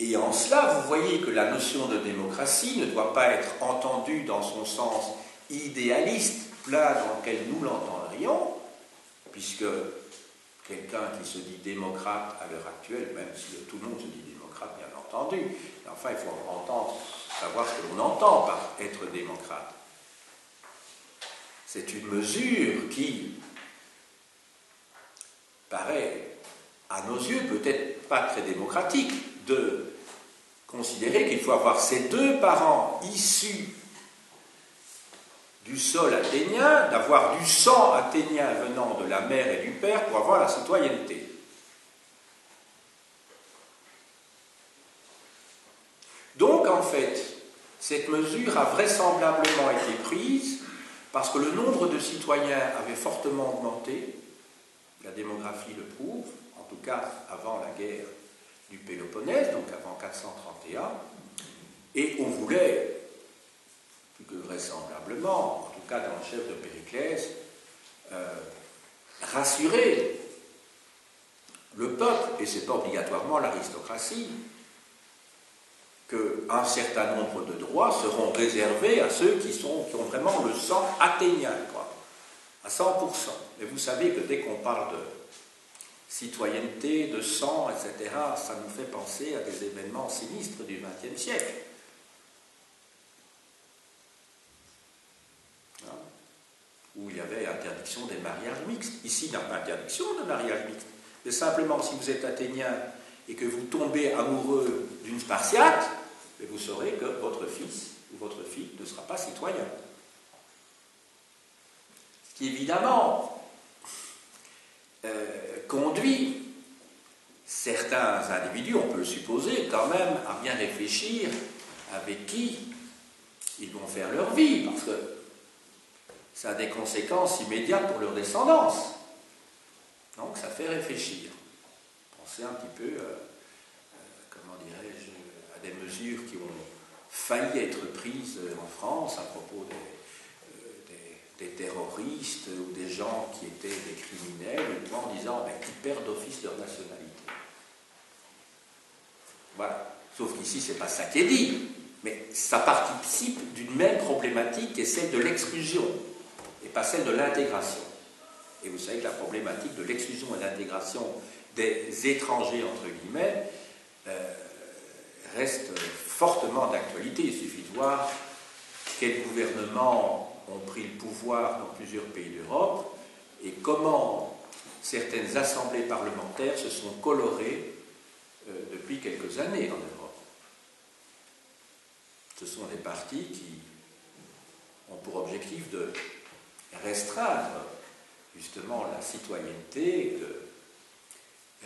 et en cela, vous voyez que la notion de démocratie ne doit pas être entendue dans son sens idéaliste, plat dans lequel nous l'entendrions, puisque quelqu'un qui se dit démocrate à l'heure actuelle, même si tout le monde se dit démocrate, bien entendu, mais enfin, il faut savoir ce que l'on entend par être démocrate. C'est une mesure qui paraît, à nos yeux, peut-être pas très démocratique, de considérer qu'il faut avoir ces deux parents issus du sol athénien, d'avoir du sang athénien venant de la mère et du père pour avoir la citoyenneté. Donc, en fait, cette mesure a vraisemblablement été prise parce que le nombre de citoyens avait fortement augmenté, la démographie le prouve, en tout cas avant la guerre du Péloponnèse, donc avant 431, et on voulait, plus que vraisemblablement, en tout cas dans le chef de Périclès, rassurer le peuple, et ce n'est pas obligatoirement l'aristocratie, qu'un certain nombre de droits seront réservés à ceux qui ont vraiment le sang athénien, quoi, à 100%. Mais vous savez que dès qu'on parle de citoyenneté, de sang, etc., ça nous fait penser à des événements sinistres du XXe siècle. Où il y avait interdiction des mariages mixtes. Ici, il n'y a pas interdiction de mariage mixte. Mais simplement, si vous êtes athénien et que vous tombez amoureux d'une Spartiate, vous saurez que votre fils ou votre fille ne sera pas citoyen. Ce qui, évidemment, conduit certains individus, on peut le supposer, quand même, à bien réfléchir avec qui ils vont faire leur vie, parce que ça a des conséquences immédiates pour leur descendance. Donc ça fait réfléchir. Pensez un petit peu, comment dirais-je, à des mesures qui ont failli être prises en France à propos des terroristes ou des gens qui étaient des criminels, en disant qu'ils perdent d'office leur nationalité. Voilà. Sauf qu'ici, ce n'est pas ça qui est dit, mais ça participe d'une même problématique qui est celle de l'exclusion, et pas celle de l'intégration. Et vous savez que la problématique de l'exclusion et de l'intégration des étrangers, entre guillemets, reste fortement d'actualité. Il suffit de voir quels gouvernements ont pris le pouvoir dans plusieurs pays d'Europe et comment certaines assemblées parlementaires se sont colorées depuis quelques années en Europe. Ce sont des partis qui ont pour objectif de restreindre justement la citoyenneté, de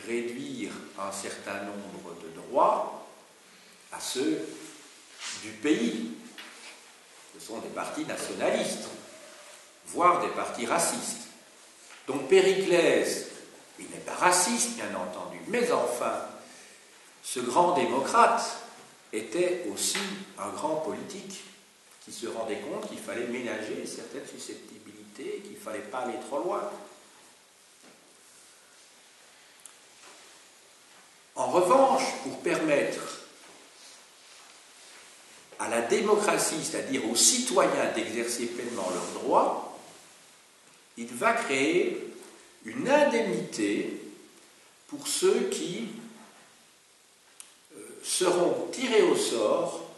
réduire un certain nombre de droits à ceux du pays. Ce sont des partis nationalistes, voire des partis racistes. Donc Périclès, il n'est pas raciste, bien entendu, mais enfin, ce grand démocrate était aussi un grand politique qui se rendait compte qu'il fallait ménager certaines susceptibilités, qu'il ne fallait pas aller trop loin. En revanche, pour permettre à la démocratie, c'est-à-dire aux citoyens d'exercer pleinement leurs droits, il va créer une indemnité pour ceux qui seront tirés au sort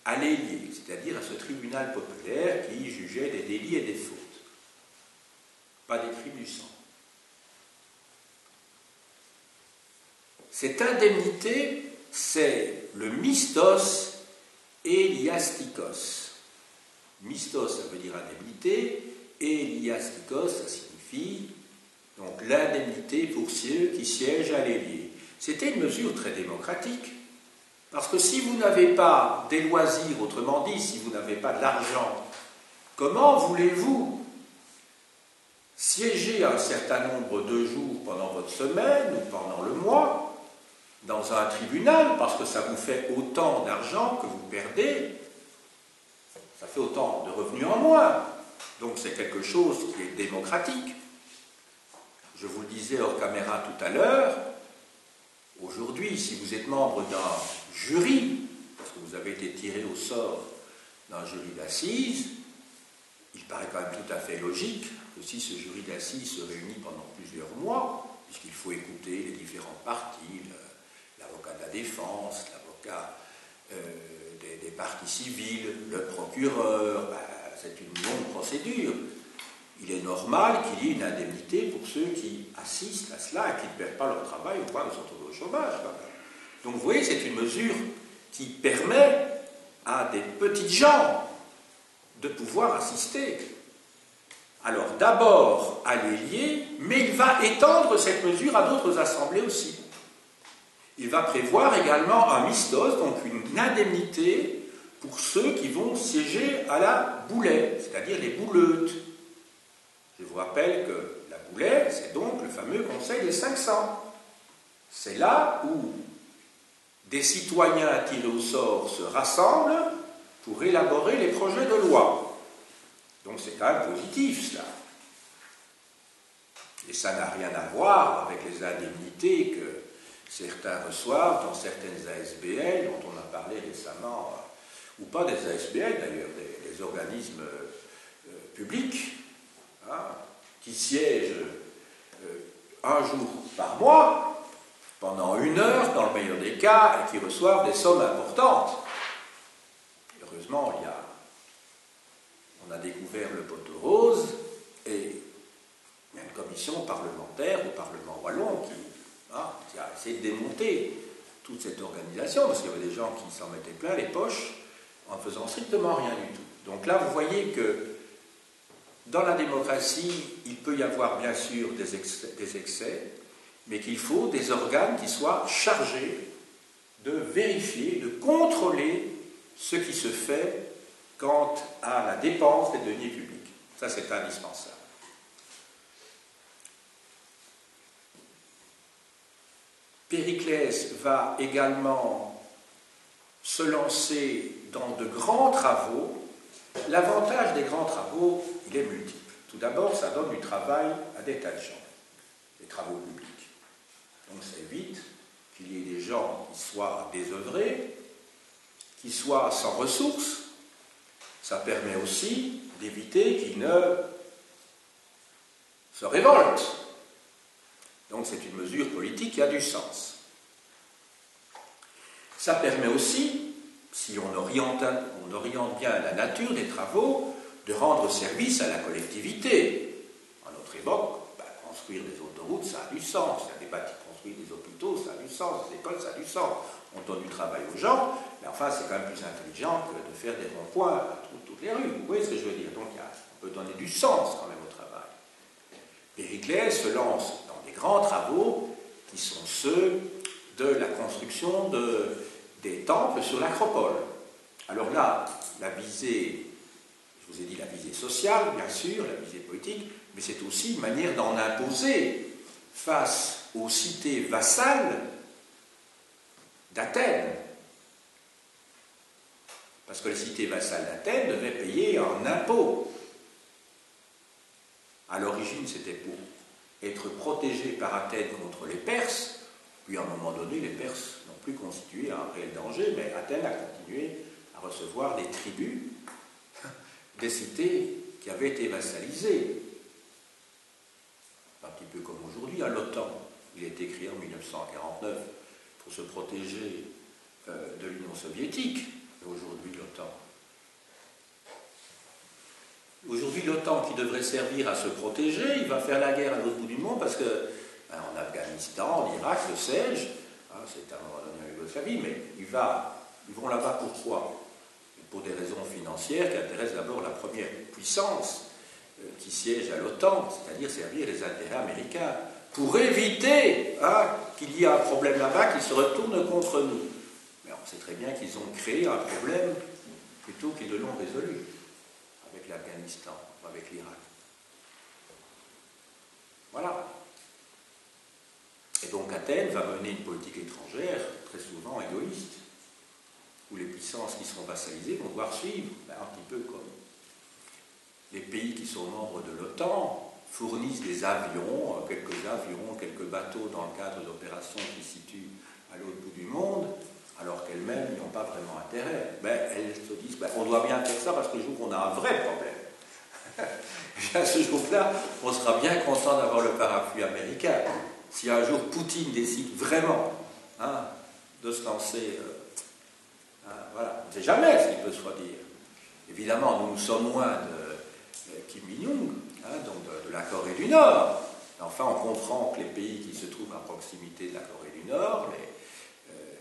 à l'Hélier, c'est-à-dire à ce tribunal populaire qui jugeait des délits et des fautes, pas des crimes du sang. Cette indemnité, c'est le mistos eliastikos. Mistos, ça veut dire indemnité, eliastikos, ça signifie donc l'indemnité pour ceux qui siègent à l'Hélier. C'était une mesure très démocratique, parce que si vous n'avez pas des loisirs, autrement dit, si vous n'avez pas de l'argent, comment voulez-vous siéger un certain nombre de jours pendant votre semaine ou pendant le mois dans un tribunal, parce que ça vous fait autant d'argent que vous perdez, ça fait autant de revenus en moins. Donc c'est quelque chose qui est démocratique. Je vous le disais hors caméra tout à l'heure, aujourd'hui, si vous êtes membre d'un jury, parce que vous avez été tiré au sort d'un jury d'assises, il paraît quand même tout à fait logique que si ce jury d'assises se réunit pendant plusieurs mois, puisqu'il faut écouter les différentes parties, l'avocat de la défense, l'avocat des parties civiles, le procureur, c'est une longue procédure. Il est normal qu'il y ait une indemnité pour ceux qui assistent à cela et qui ne perdent pas leur travail au point de se retrouver au chômage. Donc vous voyez, c'est une mesure qui permet à des petites gens de pouvoir assister. Alors d'abord à l'Hélier, mais il va étendre cette mesure à d'autres assemblées aussi. Il va prévoir également un mistos, donc une indemnité pour ceux qui vont siéger à la boulette, c'est-à-dire les bouleutes. Je vous rappelle que la boulette, c'est donc le fameux Conseil des 500. C'est là où des citoyens tirés au sort se rassemblent pour élaborer les projets de loi. Donc c'est quand même positif, cela. Et ça n'a rien à voir avec les indemnités que certains reçoivent dans certaines ASBL, dont on a parlé récemment, ou pas des ASBL d'ailleurs, des organismes publics, qui siègent un jour par mois, pendant 1 heure, dans le meilleur des cas, et qui reçoivent des sommes importantes. Heureusement, on a découvert le poteau rose, et il y a une commission parlementaire au Parlement wallon qui a essayé de démonter toute cette organisation, parce qu'il y avait des gens qui s'en mettaient plein les poches en faisant strictement rien du tout. Donc là, vous voyez que dans la démocratie, il peut y avoir bien sûr des excès, mais qu'il faut des organes qui soient chargés de vérifier, de contrôler ce qui se fait quant à la dépense des deniers publics. Ça, c'est indispensable. Périclès va également se lancer dans de grands travaux. L'avantage des grands travaux, il est multiple. Tout d'abord, ça donne du travail à des tas de gens, des travaux publics. Donc ça évite qu'il y ait des gens qui soient désœuvrés, qui soient sans ressources. Ça permet aussi d'éviter qu'ils ne se révoltent. Donc c'est une mesure politique qui a du sens. Ça permet aussi, si on oriente bien la nature des travaux, de rendre service à la collectivité. À notre époque, construire des autoroutes, ça a du sens. Il y a des bâtiments, construire des hôpitaux, ça a du sens. Des écoles, ça a du sens. On donne du travail aux gens, mais enfin, c'est quand même plus intelligent que de faire des ronds-points à toutes les rues. Vous voyez ce que je veux dire? Donc, on peut donner du sens quand même au travail. Périclès se lance dans des grands travaux qui sont ceux de la construction des temples sur l'acropole. Alors là, la visée, je vous ai dit la visée sociale, bien sûr, la visée politique, mais c'est aussi une manière d'en imposer face aux cités vassales d'Athènes. Parce que les cités vassales d'Athènes devaient payer un impôt. À l'origine, c'était pour être protégés par Athènes contre les Perses, puis à un moment donné, les Perses n'ont plus constitué un réel danger, mais Athènes a continué à recevoir des tribus des cités qui avaient été vassalisées. petit peu comme aujourd'hui, à l'OTAN. Il a été créé en 1949 pour se protéger de l'Union soviétique. Et aujourd'hui, l'OTAN. Aujourd'hui, l'OTAN, qui devrait servir à se protéger, il va faire la guerre à l'autre bout du monde parce que, en Afghanistan, en Irak, le sais-je, c'est un moment donné en Yougoslavie, mais ils vont là-bas pourquoi? Pour des raisons financières qui intéressent d'abord la première puissance qui siège à l'OTAN, c'est-à-dire servir les intérêts américains, pour éviter qu'il y ait un problème là-bas qui se retourne contre nous. Mais on sait très bien qu'ils ont créé un problème plutôt qu'ils ne l'ont résolu, avec l'Afghanistan, avec l'Irak. Voilà. Et donc Athènes va mener une politique étrangère très souvent égoïste, où les puissances qui seront vassalisées vont devoir suivre, un petit peu comme les pays qui sont membres de l'OTAN fournissent des avions, quelques bateaux dans le cadre d'opérations qui se situent à l'autre bout du monde, alors qu'elles-mêmes n'y ont pas vraiment intérêt. Elles se disent, on doit bien faire ça parce que le jour où on a un vrai problème, à ce jour-là, on sera bien content d'avoir le parapluie américain. Si un jour Poutine décide vraiment de se lancer, voilà, on ne sait jamais ce qu'il peut se produire. Évidemment, nous sommes loin de Kim Il-jong, donc de la Corée du Nord. Enfin, on comprend que les pays qui se trouvent à proximité de la Corée du Nord,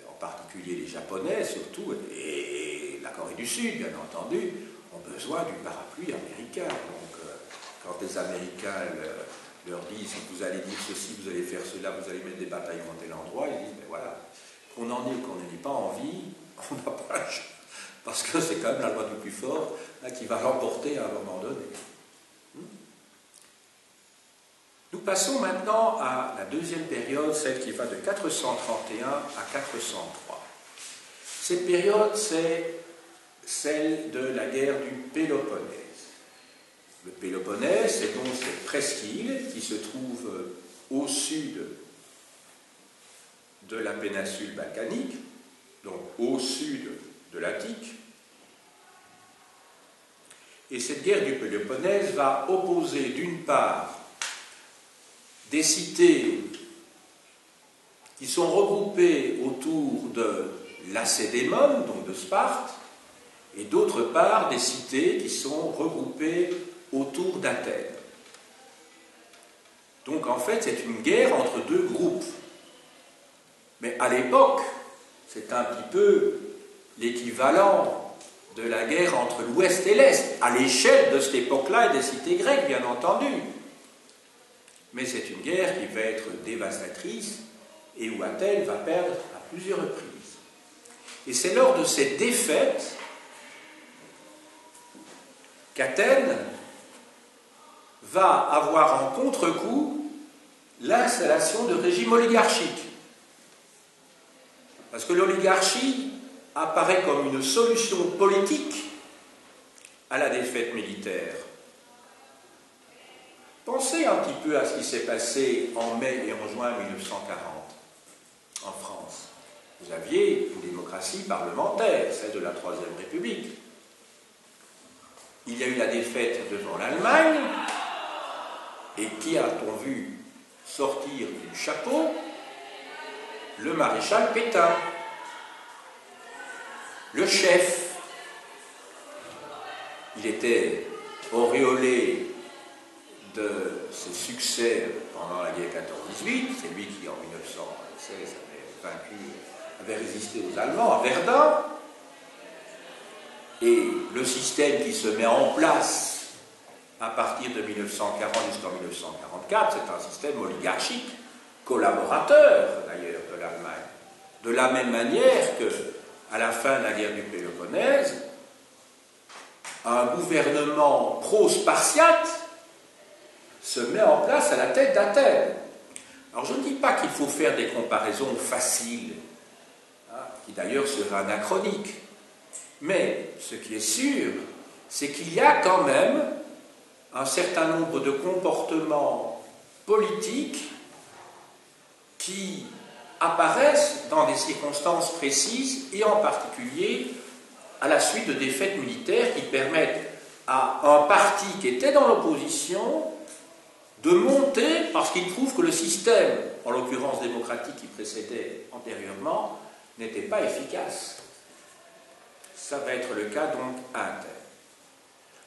en particulier les Japonais surtout, et la Corée du Sud, bien entendu, ont besoin du parapluie américain. Donc, quand les Américains leur disent « vous allez dire ceci, vous allez faire cela, vous allez mettre des bataillons à tel endroit », ils disent « mais voilà, qu'on en ait ou qu'on n'en ait pas envie, on n'a pas le choix, parce que c'est quand même la loi du plus fort qui va l'emporter à un moment donné. » Nous passons maintenant à la deuxième période, celle qui va de 431 à 403. Cette période, c'est celle de la guerre du Péloponnèse. Le Péloponnèse, c'est donc cette presqu'île qui se trouve au sud de la péninsule balkanique, donc au sud de l'Attique. Et cette guerre du Péloponnèse va opposer d'une part des cités qui sont regroupées autour de Lacédémone, donc de Sparte, et d'autre part des cités qui sont regroupées autour d'Athènes. Donc en fait, c'est une guerre entre deux groupes. Mais à l'époque, c'est un petit peu l'équivalent de la guerre entre l'Ouest et l'Est, à l'échelle de cette époque-là et des cités grecques, bien entendu. Mais c'est une guerre qui va être dévastatrice et où Athènes va perdre à plusieurs reprises. Et c'est lors de cette défaite qu'Athènes va avoir en contre-coup l'installation de régimes oligarchiques. Parce que l'oligarchie apparaît comme une solution politique à la défaite militaire. Pensez un petit peu à ce qui s'est passé en mai et en juin 1940 en France. Vous aviez une démocratie parlementaire, celle de la Troisième République. Il y a eu la défaite devant l'Allemagne, et qui a-t-on vu sortir du chapeau? Le maréchal Pétain, le chef. Il était auréolé de ses succès pendant la guerre 14-18, c'est lui qui en 1916 avait résisté aux Allemands à Verdun, et le système qui se met en place à partir de 1940 jusqu'en 1944, c'est un système oligarchique, collaborateur d'ailleurs de l'Allemagne, de la même manière que à la fin de la guerre du Péloponnèse, un gouvernement pro-spartiate se met en place à la tête d'Athènes. Alors je ne dis pas qu'il faut faire des comparaisons faciles, qui d'ailleurs seraient anachroniques, mais ce qui est sûr, c'est qu'il y a quand même un certain nombre de comportements politiques qui apparaissent dans des circonstances précises et en particulier à la suite de défaites militaires qui permettent à un parti qui était dans l'opposition de monter parce qu'il trouve que le système, en l'occurrence démocratique qui précédait antérieurement, n'était pas efficace. Ça va être le cas donc à Athènes.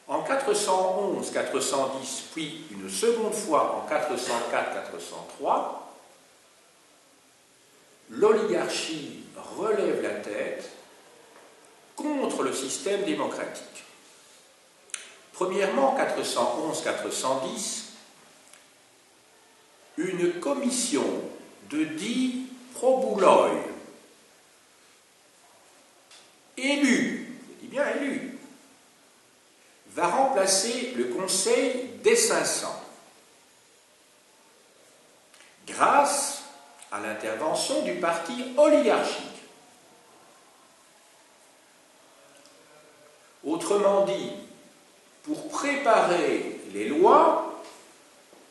En 411-410, puis une seconde fois en 404-403, l'oligarchie relève la tête contre le système démocratique. Premièrement, en 411-410, une commission de 10 probouloi, élus, je dis bien élus, va remplacer le Conseil des 500 grâce à l'intervention du parti oligarchique. Autrement dit, pour préparer les lois,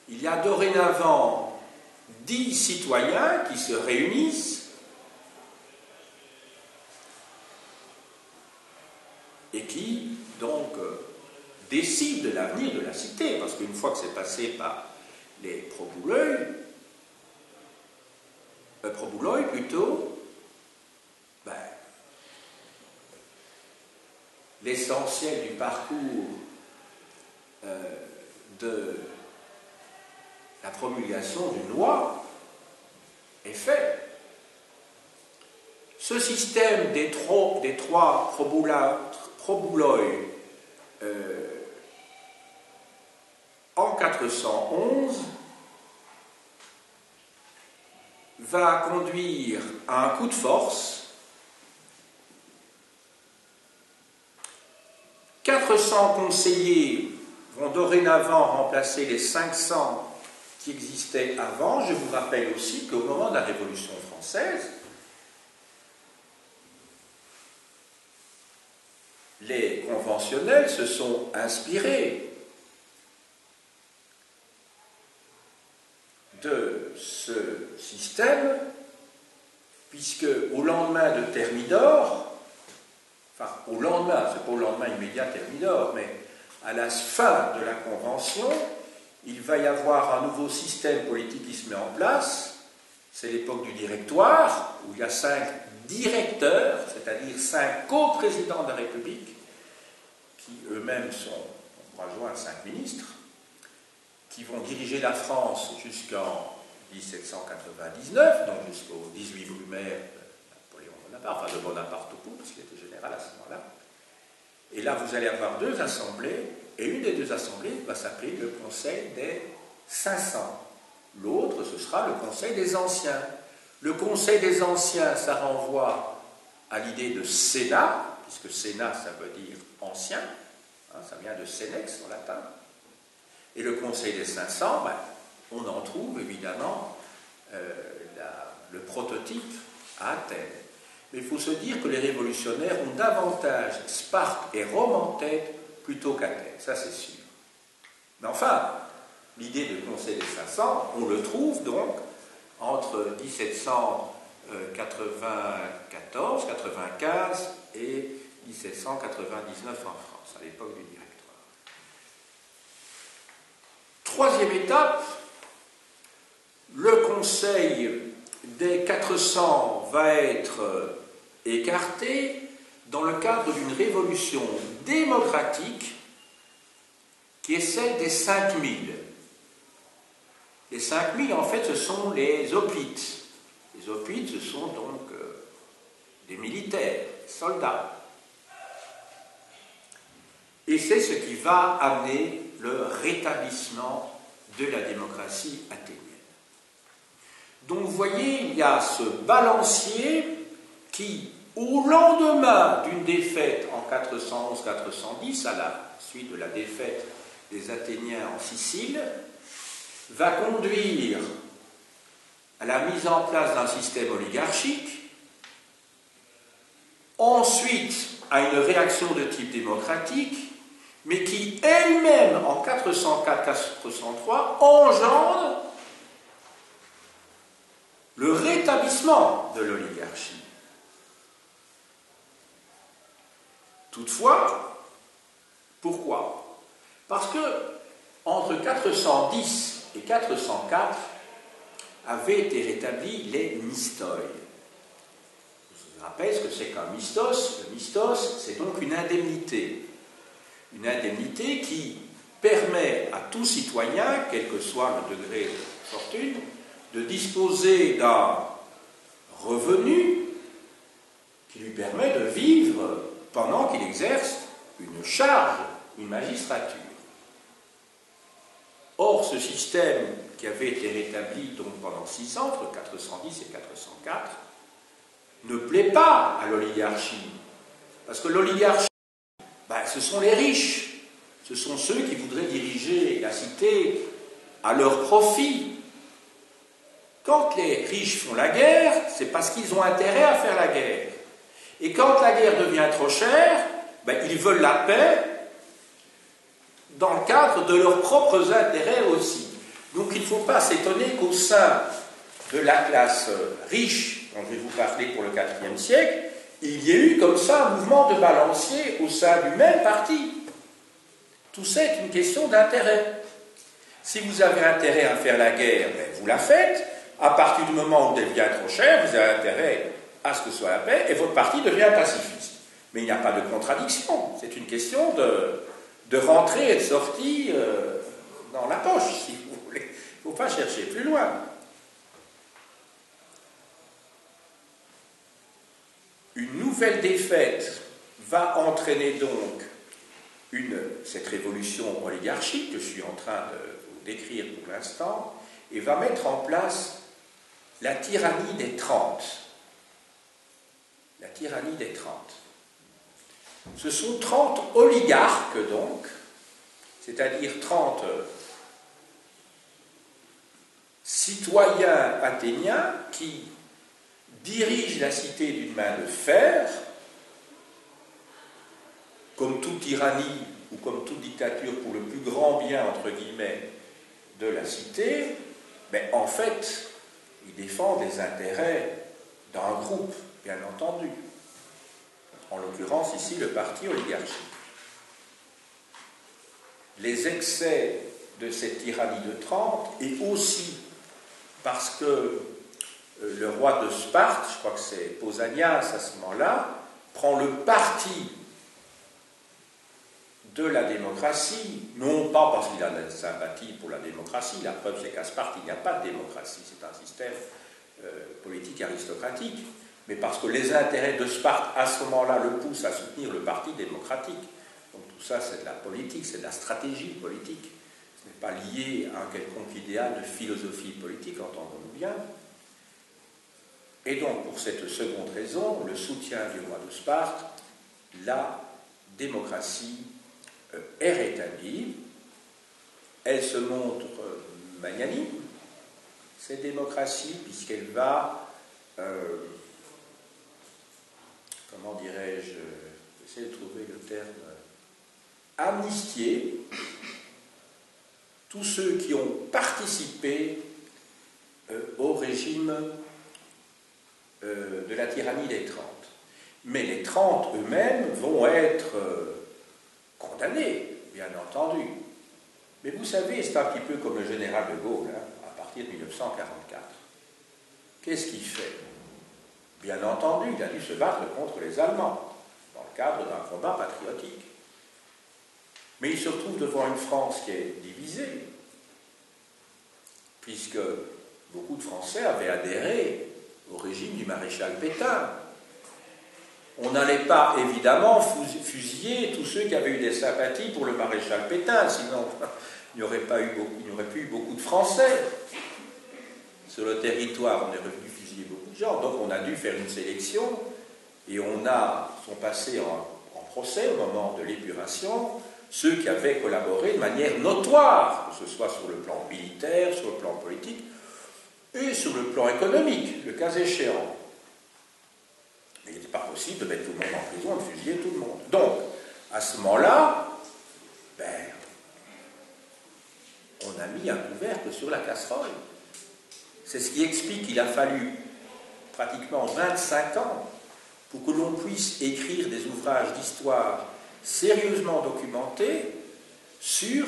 il y a dorénavant 10 citoyens qui se réunissent et qui, donc, décident de l'avenir de la cité, parce qu'une fois que c'est passé par les probouloi plutôt, l'essentiel du parcours de la promulgation d'une loi est fait. Ce système des trois probouloi en 411 va conduire à un coup de force. 400 conseillers vont dorénavant remplacer les 500 qui existaient avant. Je vous rappelle aussi qu'au moment de la Révolution française, les conventionnels se sont inspirés de ce système, puisque au lendemain de Thermidor, enfin au lendemain, c'est pas au lendemain immédiat Thermidor, mais à la fin de la Convention, il va y avoir un nouveau système politique qui se met en place. C'est l'époque du directoire, où il y a 5 directeurs, c'est-à-dire 5 co-présidents de la République, qui eux-mêmes sont, on va joindre 5 ministres, qui vont diriger la France jusqu'en 1799, donc jusqu'au 18 Brumaire de Napoléon Bonaparte, enfin de Bonaparte tout court, parce qu'il était général à ce moment-là. Et là, vous allez avoir 2 assemblées, et une des 2 assemblées va s'appeler le Conseil des 500. L'autre, ce sera le Conseil des Anciens. Le Conseil des Anciens, ça renvoie à l'idée de Sénat, puisque Sénat, ça veut dire ancien, hein, ça vient de Senex en latin. Et le Conseil des 500, on en trouve évidemment le prototype à Athènes. Mais il faut se dire que les révolutionnaires ont davantage Sparte et Rome en tête plutôt qu'Athènes, ça c'est sûr. Mais enfin, l'idée de Conseil des 500, on le trouve donc entre 1794, 95 et 1799 en France, à l'époque du directoire. Troisième étape, le Conseil des 400 va être écarté dans le cadre d'une révolution démocratique qui est celle des 5000. Les 5000, en fait, ce sont les hoplites. Les hoplites, ce sont donc des militaires, des soldats. Et c'est ce qui va amener le rétablissement de la démocratie athénienne. Donc vous voyez, il y a ce balancier qui, au lendemain d'une défaite en 411-410, à la suite de la défaite des Athéniens en Sicile, va conduire à la mise en place d'un système oligarchique, ensuite à une réaction de type démocratique, mais qui elle-même, en 404-403, engendre le rétablissement de l'oligarchie. Toutefois, pourquoi? Parce que entre 410 et 404 avaient été rétablis les mistoi. Je vous rappelle ce que c'est qu'un mistos. Le mistos, c'est donc une indemnité. Une indemnité qui permet à tout citoyen, quel que soit le degré de fortune, de disposer d'un revenu qui lui permet de vivre pendant qu'il exerce une charge, une magistrature. Or, ce système qui avait été rétabli donc pendant 6 ans, entre 410 et 404, ne plaît pas à l'oligarchie. Parce que l'oligarchie, ce sont les riches. Ce sont ceux qui voudraient diriger la cité à leur profit. Quand les riches font la guerre, c'est parce qu'ils ont intérêt à faire la guerre. Et quand la guerre devient trop chère, ils veulent la paix dans le cadre de leurs propres intérêts aussi. Donc il ne faut pas s'étonner qu'au sein de la classe riche, dont je vais vous parler pour le IVe siècle, il y ait eu comme ça un mouvement de balancier au sein du même parti. Tout ça est une question d'intérêt. Si vous avez intérêt à faire la guerre, vous la faites. À partir du moment où elle devient trop chère, vous avez intérêt à ce que ce soit la paix, et votre parti devient pacifiste. Mais il n'y a pas de contradiction. C'est une question de rentrée et de sortie dans la poche, si vous voulez. Il ne faut pas chercher plus loin. Une nouvelle défaite va entraîner donc cette révolution oligarchique que je suis en train de vous décrire pour l'instant, et va mettre en place la tyrannie des 30. La tyrannie des 30. Ce sont 30 oligarques, donc, c'est-à-dire 30 citoyens athéniens qui dirigent la cité d'une main de fer, comme toute tyrannie ou comme toute dictature pour le plus grand bien, entre guillemets, de la cité, mais en fait, ils défendent les intérêts d'un groupe, bien entendu. En l'occurrence, ici, le parti oligarchique. Les excès de cette tyrannie de 30, et aussi parce que le roi de Sparte, je crois que c'est Pausanias à ce moment-là, prend le parti de la démocratie, non pas parce qu'il a de la sympathie pour la démocratie, la preuve c'est qu'à Sparte il n'y a pas de démocratie, c'est un système politique aristocratique, mais parce que les intérêts de Sparte à ce moment-là le poussent à soutenir le parti démocratique. Donc tout ça c'est de la politique, c'est de la stratégie politique, ce n'est pas lié à un quelconque idéal de philosophie politique, entendons-nous bien. Et donc pour cette seconde raison, le soutien du roi de Sparte, la démocratie est rétablie, elle se montre magnanime, cette démocratie, puisqu'elle va, comment dirais-je, j'essaie de trouver le terme, amnistier tous ceux qui ont participé au régime de la tyrannie des 30. Mais les 30 eux-mêmes vont être condamnés, bien entendu. Mais vous savez, c'est un petit peu comme le général de Gaulle, à partir de 1944. Qu'est-ce qu'il fait? Bien entendu, il a dû se battre contre les Allemands, dans le cadre d'un combat patriotique. Mais il se retrouve devant une France qui est divisée, puisque beaucoup de Français avaient adhéré au régime du maréchal Pétain. On n'allait pas, évidemment, fusiller tous ceux qui avaient eu des sympathies pour le maréchal Pétain, sinon il n'y aurait plus eu beaucoup de Français. Sur le territoire, on aurait pu fusiller beaucoup de gens, donc on a dû faire une sélection, et sont passés en procès au moment de l'épuration, ceux qui avaient collaboré de manière notoire, que ce soit sur le plan militaire, sur le plan politique, et sur le plan économique, le cas échéant. Mais il n'était pas possible de mettre tout le monde en prison et de fusiller tout le monde. Donc, à ce moment-là, on a mis un couvercle sur la casserole. C'est ce qui explique qu'il a fallu pratiquement 25 ans pour que l'on puisse écrire des ouvrages d'histoire sérieusement documentés sur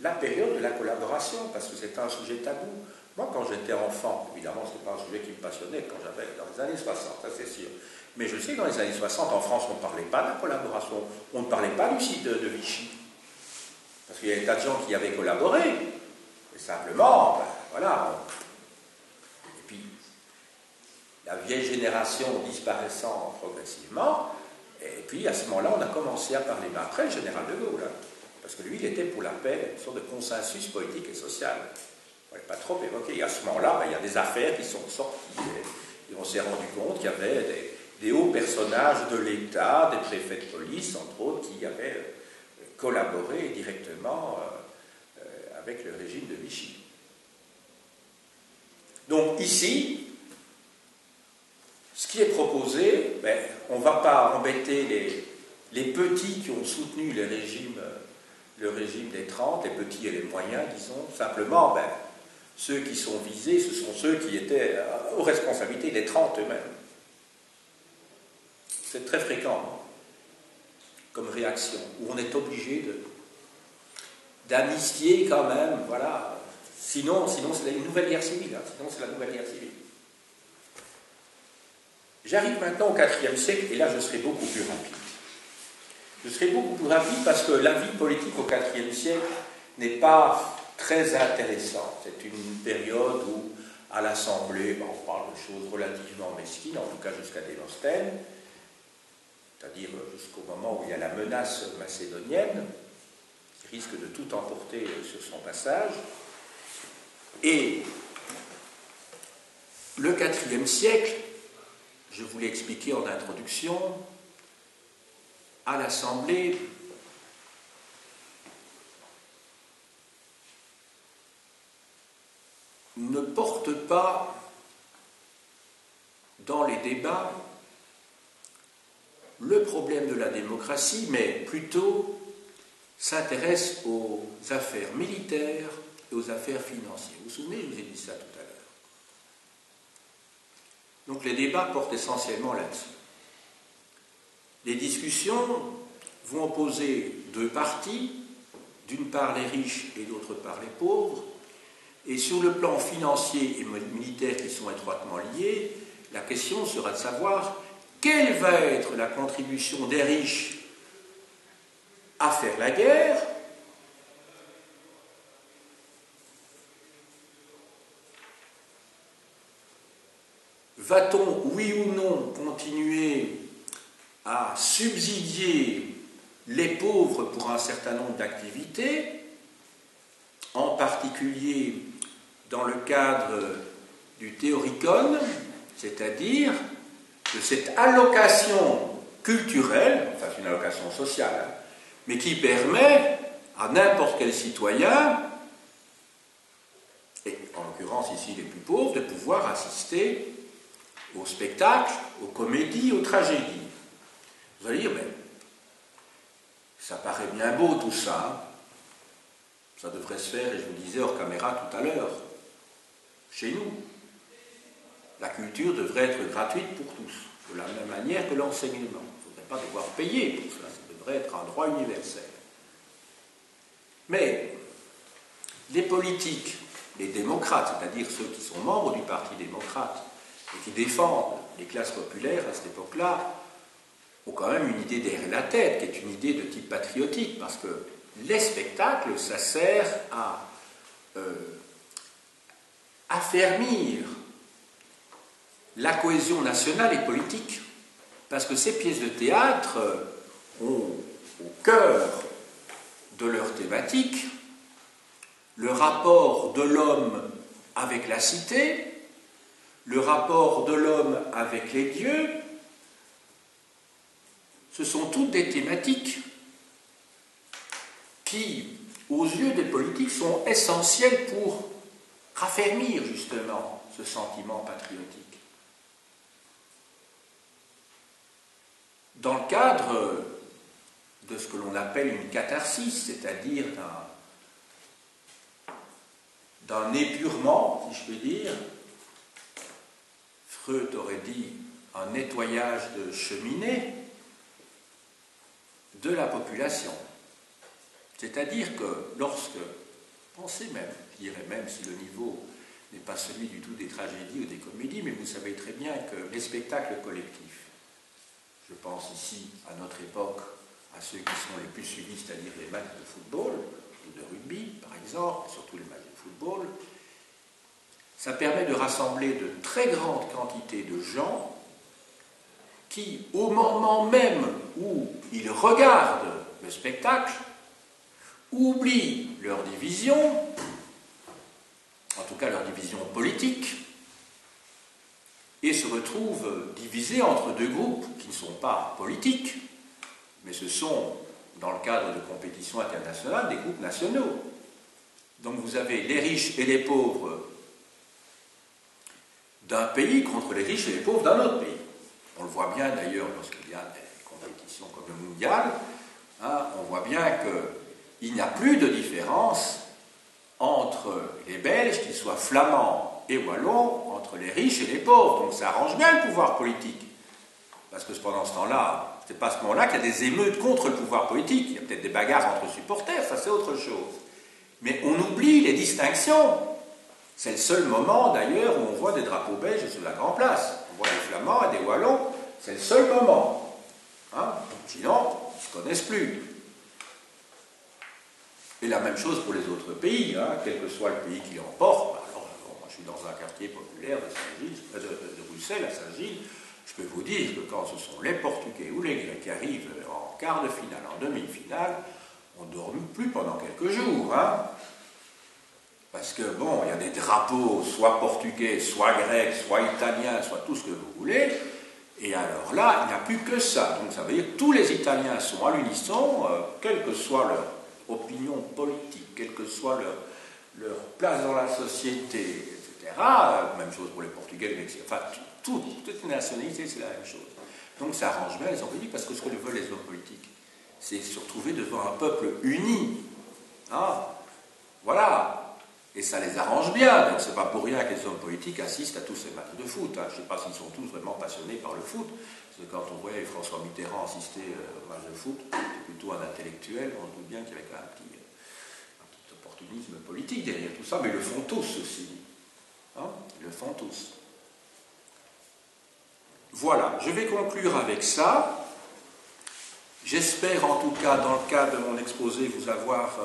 la période de la collaboration, parce que c'est un sujet tabou. Moi, quand j'étais enfant, évidemment, ce n'était pas un sujet qui me passionnait quand j'avais dans les années 60, ça c'est sûr. Mais je sais que dans les années 60, en France, on ne parlait pas de la collaboration, on ne parlait pas du site de Vichy. Parce qu'il y avait des tas de gens qui avaient collaboré. Et simplement, ben, voilà. Et puis, la vieille génération disparaissant progressivement, et puis à ce moment-là, on a commencé à parler. Mais après, le général de Gaulle, hein, parce que lui, il était pour la paix, une sorte de consensus politique et social. On ne pas trop évoqué. Et à ce moment-là, ben, il y a des affaires qui sont sorties. Et on s'est rendu compte qu'il y avait des hauts personnages de l'État, des préfets de police, entre autres, qui avaient collaboré directement avec le régime de Vichy. Donc ici, ce qui est proposé, ben, on ne va pas embêter les petits qui ont soutenu le régime des 30, les petits et les moyens, disons. Simplement, ben, ceux qui sont visés, ce sont ceux qui étaient aux responsabilités des 30 eux-mêmes. C'est très fréquent, hein, comme réaction, où on est obligé d'amnistier quand même, voilà. Sinon c'est une nouvelle guerre civile, hein, sinon c'est la nouvelle guerre civile. J'arrive maintenant au IVe siècle, et là je serai beaucoup plus rapide. Je serai beaucoup plus rapide parce que la vie politique au IVe siècle n'est pas très intéressante. C'est une période où, à l'Assemblée, ben, on parle de choses relativement mesquines, en tout cas jusqu'à Démosthène, c'est-à-dire jusqu'au moment où il y a la menace macédonienne, qui risque de tout emporter sur son passage. Et le IVe siècle, je vous l'ai expliqué en introduction, à l'Assemblée, ne porte pas dans les débats le problème de la démocratie, mais plutôt s'intéresse aux affaires militaires et aux affaires financières. Vous vous souvenez, je vous ai dit ça tout à l'heure. Donc les débats portent essentiellement là-dessus. Les discussions vont opposer deux partis, d'une part les riches et d'autre part les pauvres, et sur le plan financier et militaire qui sont étroitement liés, la question sera de savoir quelle va être la contribution des riches à faire la guerre, va-t-on, oui ou non, continuer à subsidier les pauvres pour un certain nombre d'activités, en particulier dans le cadre du théoricon, c'est-à-dire de cette allocation culturelle, enfin c'est une allocation sociale, hein, mais qui permet à n'importe quel citoyen, et en l'occurrence ici les plus pauvres, de pouvoir assister aux spectacles, aux comédies, aux tragédies. Vous allez dire, mais ça paraît bien beau tout ça, hein. Ça devrait se faire, et je vous le disais hors caméra tout à l'heure, chez nous. La culture devrait être gratuite pour tous, de la même manière que l'enseignement. Il ne faudrait pas devoir payer pour cela, ça devrait être un droit universel. Mais les politiques, les démocrates, c'est-à-dire ceux qui sont membres du Parti démocrate et qui défendent les classes populaires à cette époque-là, ont quand même une idée derrière la tête, qui est une idée de type patriotique, parce que les spectacles, ça sert à affermir la cohésion nationale et politique, parce que ces pièces de théâtre ont au cœur de leur thématique le rapport de l'homme avec la cité, le rapport de l'homme avec les dieux. Ce sont toutes des thématiques qui, aux yeux des politiques, sont essentielles pour raffermir justement ce sentiment patriotique. Dans le cadre de ce que l'on appelle une catharsis, c'est-à-dire d'un épurement, si je puis dire, Freud aurait dit un nettoyage de cheminée de la population. C'est-à-dire que lorsque Pensez même, je dirais même si le niveau n'est pas celui du tout des tragédies ou des comédies, mais vous savez très bien que les spectacles collectifs, je pense ici à notre époque, à ceux qui sont les plus suivis, c'est-à-dire les matchs de football ou de rugby, par exemple, et surtout les matchs de football, ça permet de rassembler de très grandes quantités de gens qui, au moment même où ils regardent le spectacle, oublient leur division, en tout cas leur division politique, et se retrouvent divisés entre deux groupes qui ne sont pas politiques, mais ce sont, dans le cadre de compétitions internationales, des groupes nationaux. Donc vous avez les riches et les pauvres d'un pays contre les riches et les pauvres d'un autre pays. On le voit bien d'ailleurs lorsqu'il y a des compétitions comme le mondial, hein, on voit bien qu'il n'y a plus de différence entre les Belges, qu'ils soient flamands et wallons, entre les riches et les pauvres. Donc ça arrange bien le pouvoir politique. Parce que pendant ce temps-là, c'est pas à ce moment-là qu'il y a des émeutes contre le pouvoir politique. Il y a peut-être des bagarres entre supporters, ça c'est autre chose. Mais on oublie les distinctions. C'est le seul moment d'ailleurs où on voit des drapeaux belges sur la Grand Place. On voit des flamands et des wallons, c'est le seul moment. Hein? Sinon, ils ne se connaissent plus. Et la même chose pour les autres pays, hein, quel que soit le pays qui l'emporte. Alors, moi, je suis dans un quartier populaire de Bruxelles, à Saint-Gilles. Je peux vous dire que quand ce sont les Portugais ou les Grecs qui arrivent en quart de finale, en demi-finale, on ne dort plus pendant quelques jours. Hein. Parce que, bon, il y a des drapeaux, soit portugais, soit grecs, soit italiens, soit tout ce que vous voulez. Et alors là, il n'y a plus que ça. Donc ça veut dire que tous les Italiens sont à l'unisson, quelle que soit leur opinion politique, quelle que soit leur place dans la société, etc. Même chose pour les Portugais, les Mexicains. Enfin, toutes les nationalités, c'est la même chose. Donc ça arrange bien les hommes politiques, parce que ce que veulent les hommes politiques, c'est se retrouver devant un peuple uni. Hein, voilà. Et ça les arrange bien. Donc c'est pas pour rien que les hommes politiques assistent à tous ces matchs de foot. Hein. Je ne sais pas s'ils sont tous vraiment passionnés par le foot. Parce que quand on voyait François Mitterrand assister au match de foot, c'était plutôt un intellectuel. On se doute bien qu'il y avait quand même un petit opportunisme politique derrière tout ça. Mais ils le font tous aussi. Hein, ils le font tous. Voilà, je vais conclure avec ça. J'espère en tout cas, dans le cadre de mon exposé, vous avoir...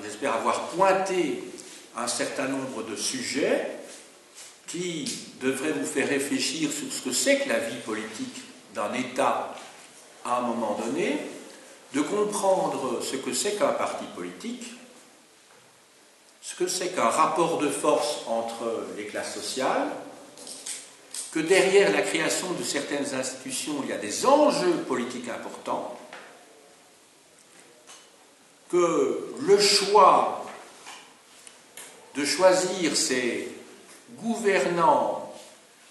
j'espère avoir pointé un certain nombre de sujets qui devraient vous faire réfléchir sur ce que c'est que la vie politique d'un État à un moment donné, de comprendre ce que c'est qu'un parti politique, ce que c'est qu'un rapport de force entre les classes sociales, que derrière la création de certaines institutions, il y a des enjeux politiques importants, que le choix de choisir ses gouvernants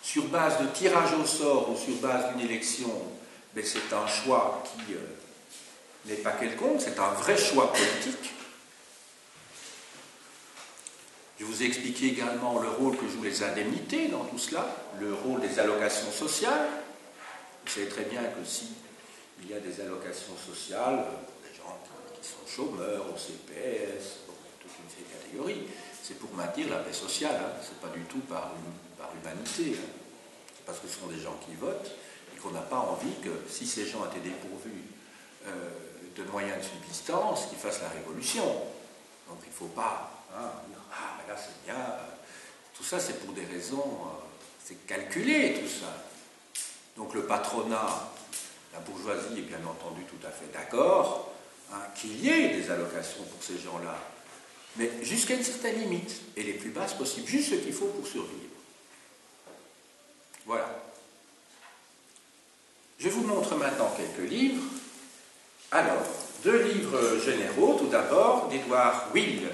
sur base de tirage au sort ou sur base d'une élection, ben c'est un choix qui n'est pas quelconque, c'est un vrai choix politique. Je vous ai expliqué également le rôle que jouent les indemnités dans tout cela, le rôle des allocations sociales. Vous savez très bien que si il y a des allocations sociales pour les gens qui sont chômeurs, au CPS, pour toute une série de catégories, c'est pour maintenir la paix sociale, hein. C'est pas du tout par humanité. Hein. C'est parce que ce sont des gens qui votent et qu'on n'a pas envie que, si ces gens étaient dépourvus de moyens de subsistance, qu'ils fassent la révolution. Donc il ne faut pas dire « Ah, mais là c'est bien ». Tout ça, c'est pour des raisons... c'est calculé, tout ça. Donc le patronat, la bourgeoisie est bien entendu tout à fait d'accord qu'il y ait des allocations pour ces gens-là, mais jusqu'à une certaine limite, et les plus basses possibles, juste ce qu'il faut pour survivre. Voilà. Je vous montre maintenant quelques livres. Alors, 2 livres généraux, tout d'abord, d'Édouard Will,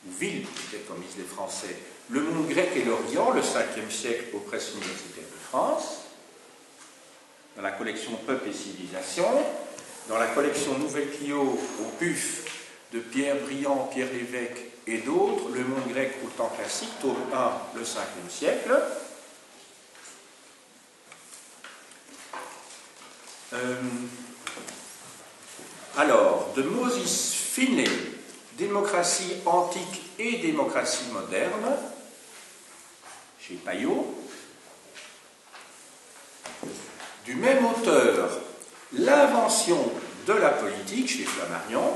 ou Ville, peut-être comme disent les Français, Le monde grec et l'Orient, le 5e siècle aux presses universitaires de France, dans la collection Peuple et Civilisation, dans la collection Nouvelle Clio au PUF de Pierre Briand, Pierre Lévesque et d'autres, Le monde grec au temps classique, tome 1, le 5e siècle. Alors, de Moses Finlay, démocratie antique et démocratie moderne, chez Payot. Du même auteur, L'invention de la politique, chez Flammarion.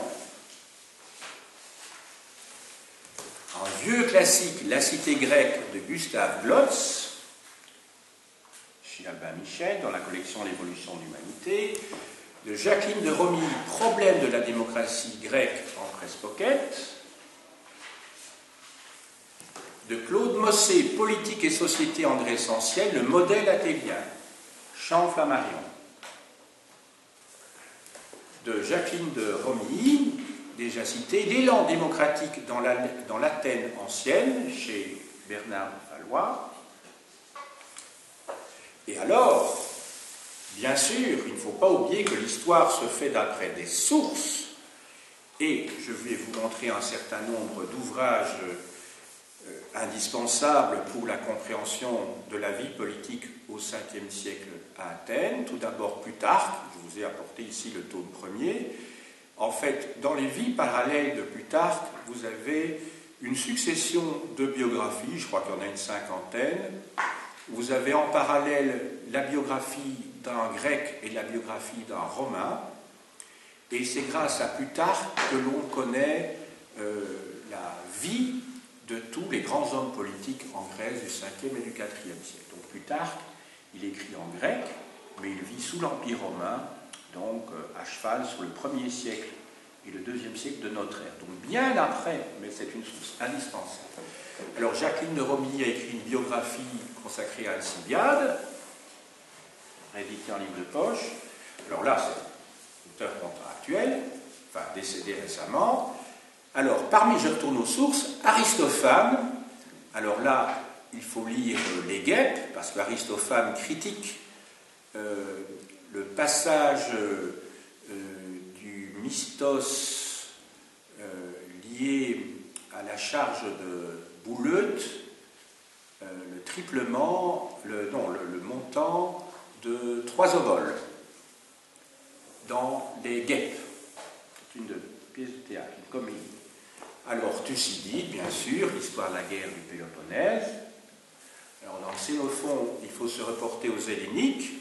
Un vieux classique, La cité grecque de Gustave Glotz, chez Albin Michel, dans la collection L'évolution de l'humanité. De Jacqueline de Romilly, Problème de la démocratie grecque en presse pocket. De Claude Mossé, Politique et société en Grèce essentielle, le modèle athénien, Champ Flammarion. De Jacqueline de Romilly, déjà cité, L'élan démocratique dans l'Athènes ancienne, chez Bernard Fallois. Et alors, bien sûr, il ne faut pas oublier que l'histoire se fait d'après des sources, et je vais vous montrer un certain nombre d'ouvrages indispensables pour la compréhension de la vie politique au 5e siècle à Athènes. Tout d'abord Plutarque, je vous ai apporté ici le tome premier. En fait, dans les vies parallèles de Plutarque, vous avez une succession de biographies, je crois qu'il y en a une cinquantaine. Vous avez en parallèle la biographie d'un grec et la biographie d'un romain, et c'est grâce à Plutarque que l'on connaît la vie de tous les grands hommes politiques en Grèce du 5e et du 4e siècle. Donc Plutarque, il écrit en grec, mais il vit sous l'Empire romain, donc à cheval sur le 1er siècle et le 2e siècle de notre ère. Donc bien après, mais c'est une source indispensable. Alors Jacqueline de Romilly a écrit une biographie consacrée à Alcibiade, rééditée en livre de poche. Alors là, c'est auteur contractuel, enfin décédé récemment. Alors, je retourne aux sources, Aristophane. Alors là, il faut lire les guêpes, parce qu'Aristophane critique le passage du Mistos lié à la charge de Bouleute, le triplement, le montant de 3 oboles dans les guêpes. C'est une pièce de théâtre, une comédie. Alors Thucydide, bien sûr, l'histoire de la guerre du Péloponnèse. Alors dans Xénophon, il faut se reporter aux Helléniques,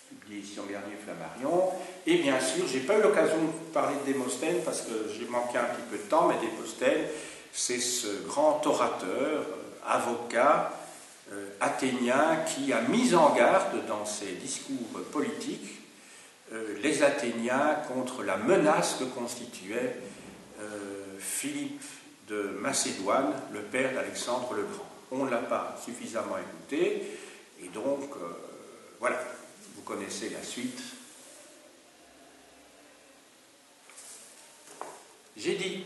publié ici en Garnier Flammarion. Et bien sûr, je n'ai pas eu l'occasion de parler de Démosthène parce que j'ai manqué un petit peu de temps, mais Démosthène, c'est ce grand orateur, avocat, athénien, qui a mis en garde dans ses discours politiques les Athéniens contre la menace que constituait Philippe de Macédoine, le père d'Alexandre le Grand. On ne l'a pas suffisamment écouté, et donc, voilà, vous connaissez la suite. J'ai dit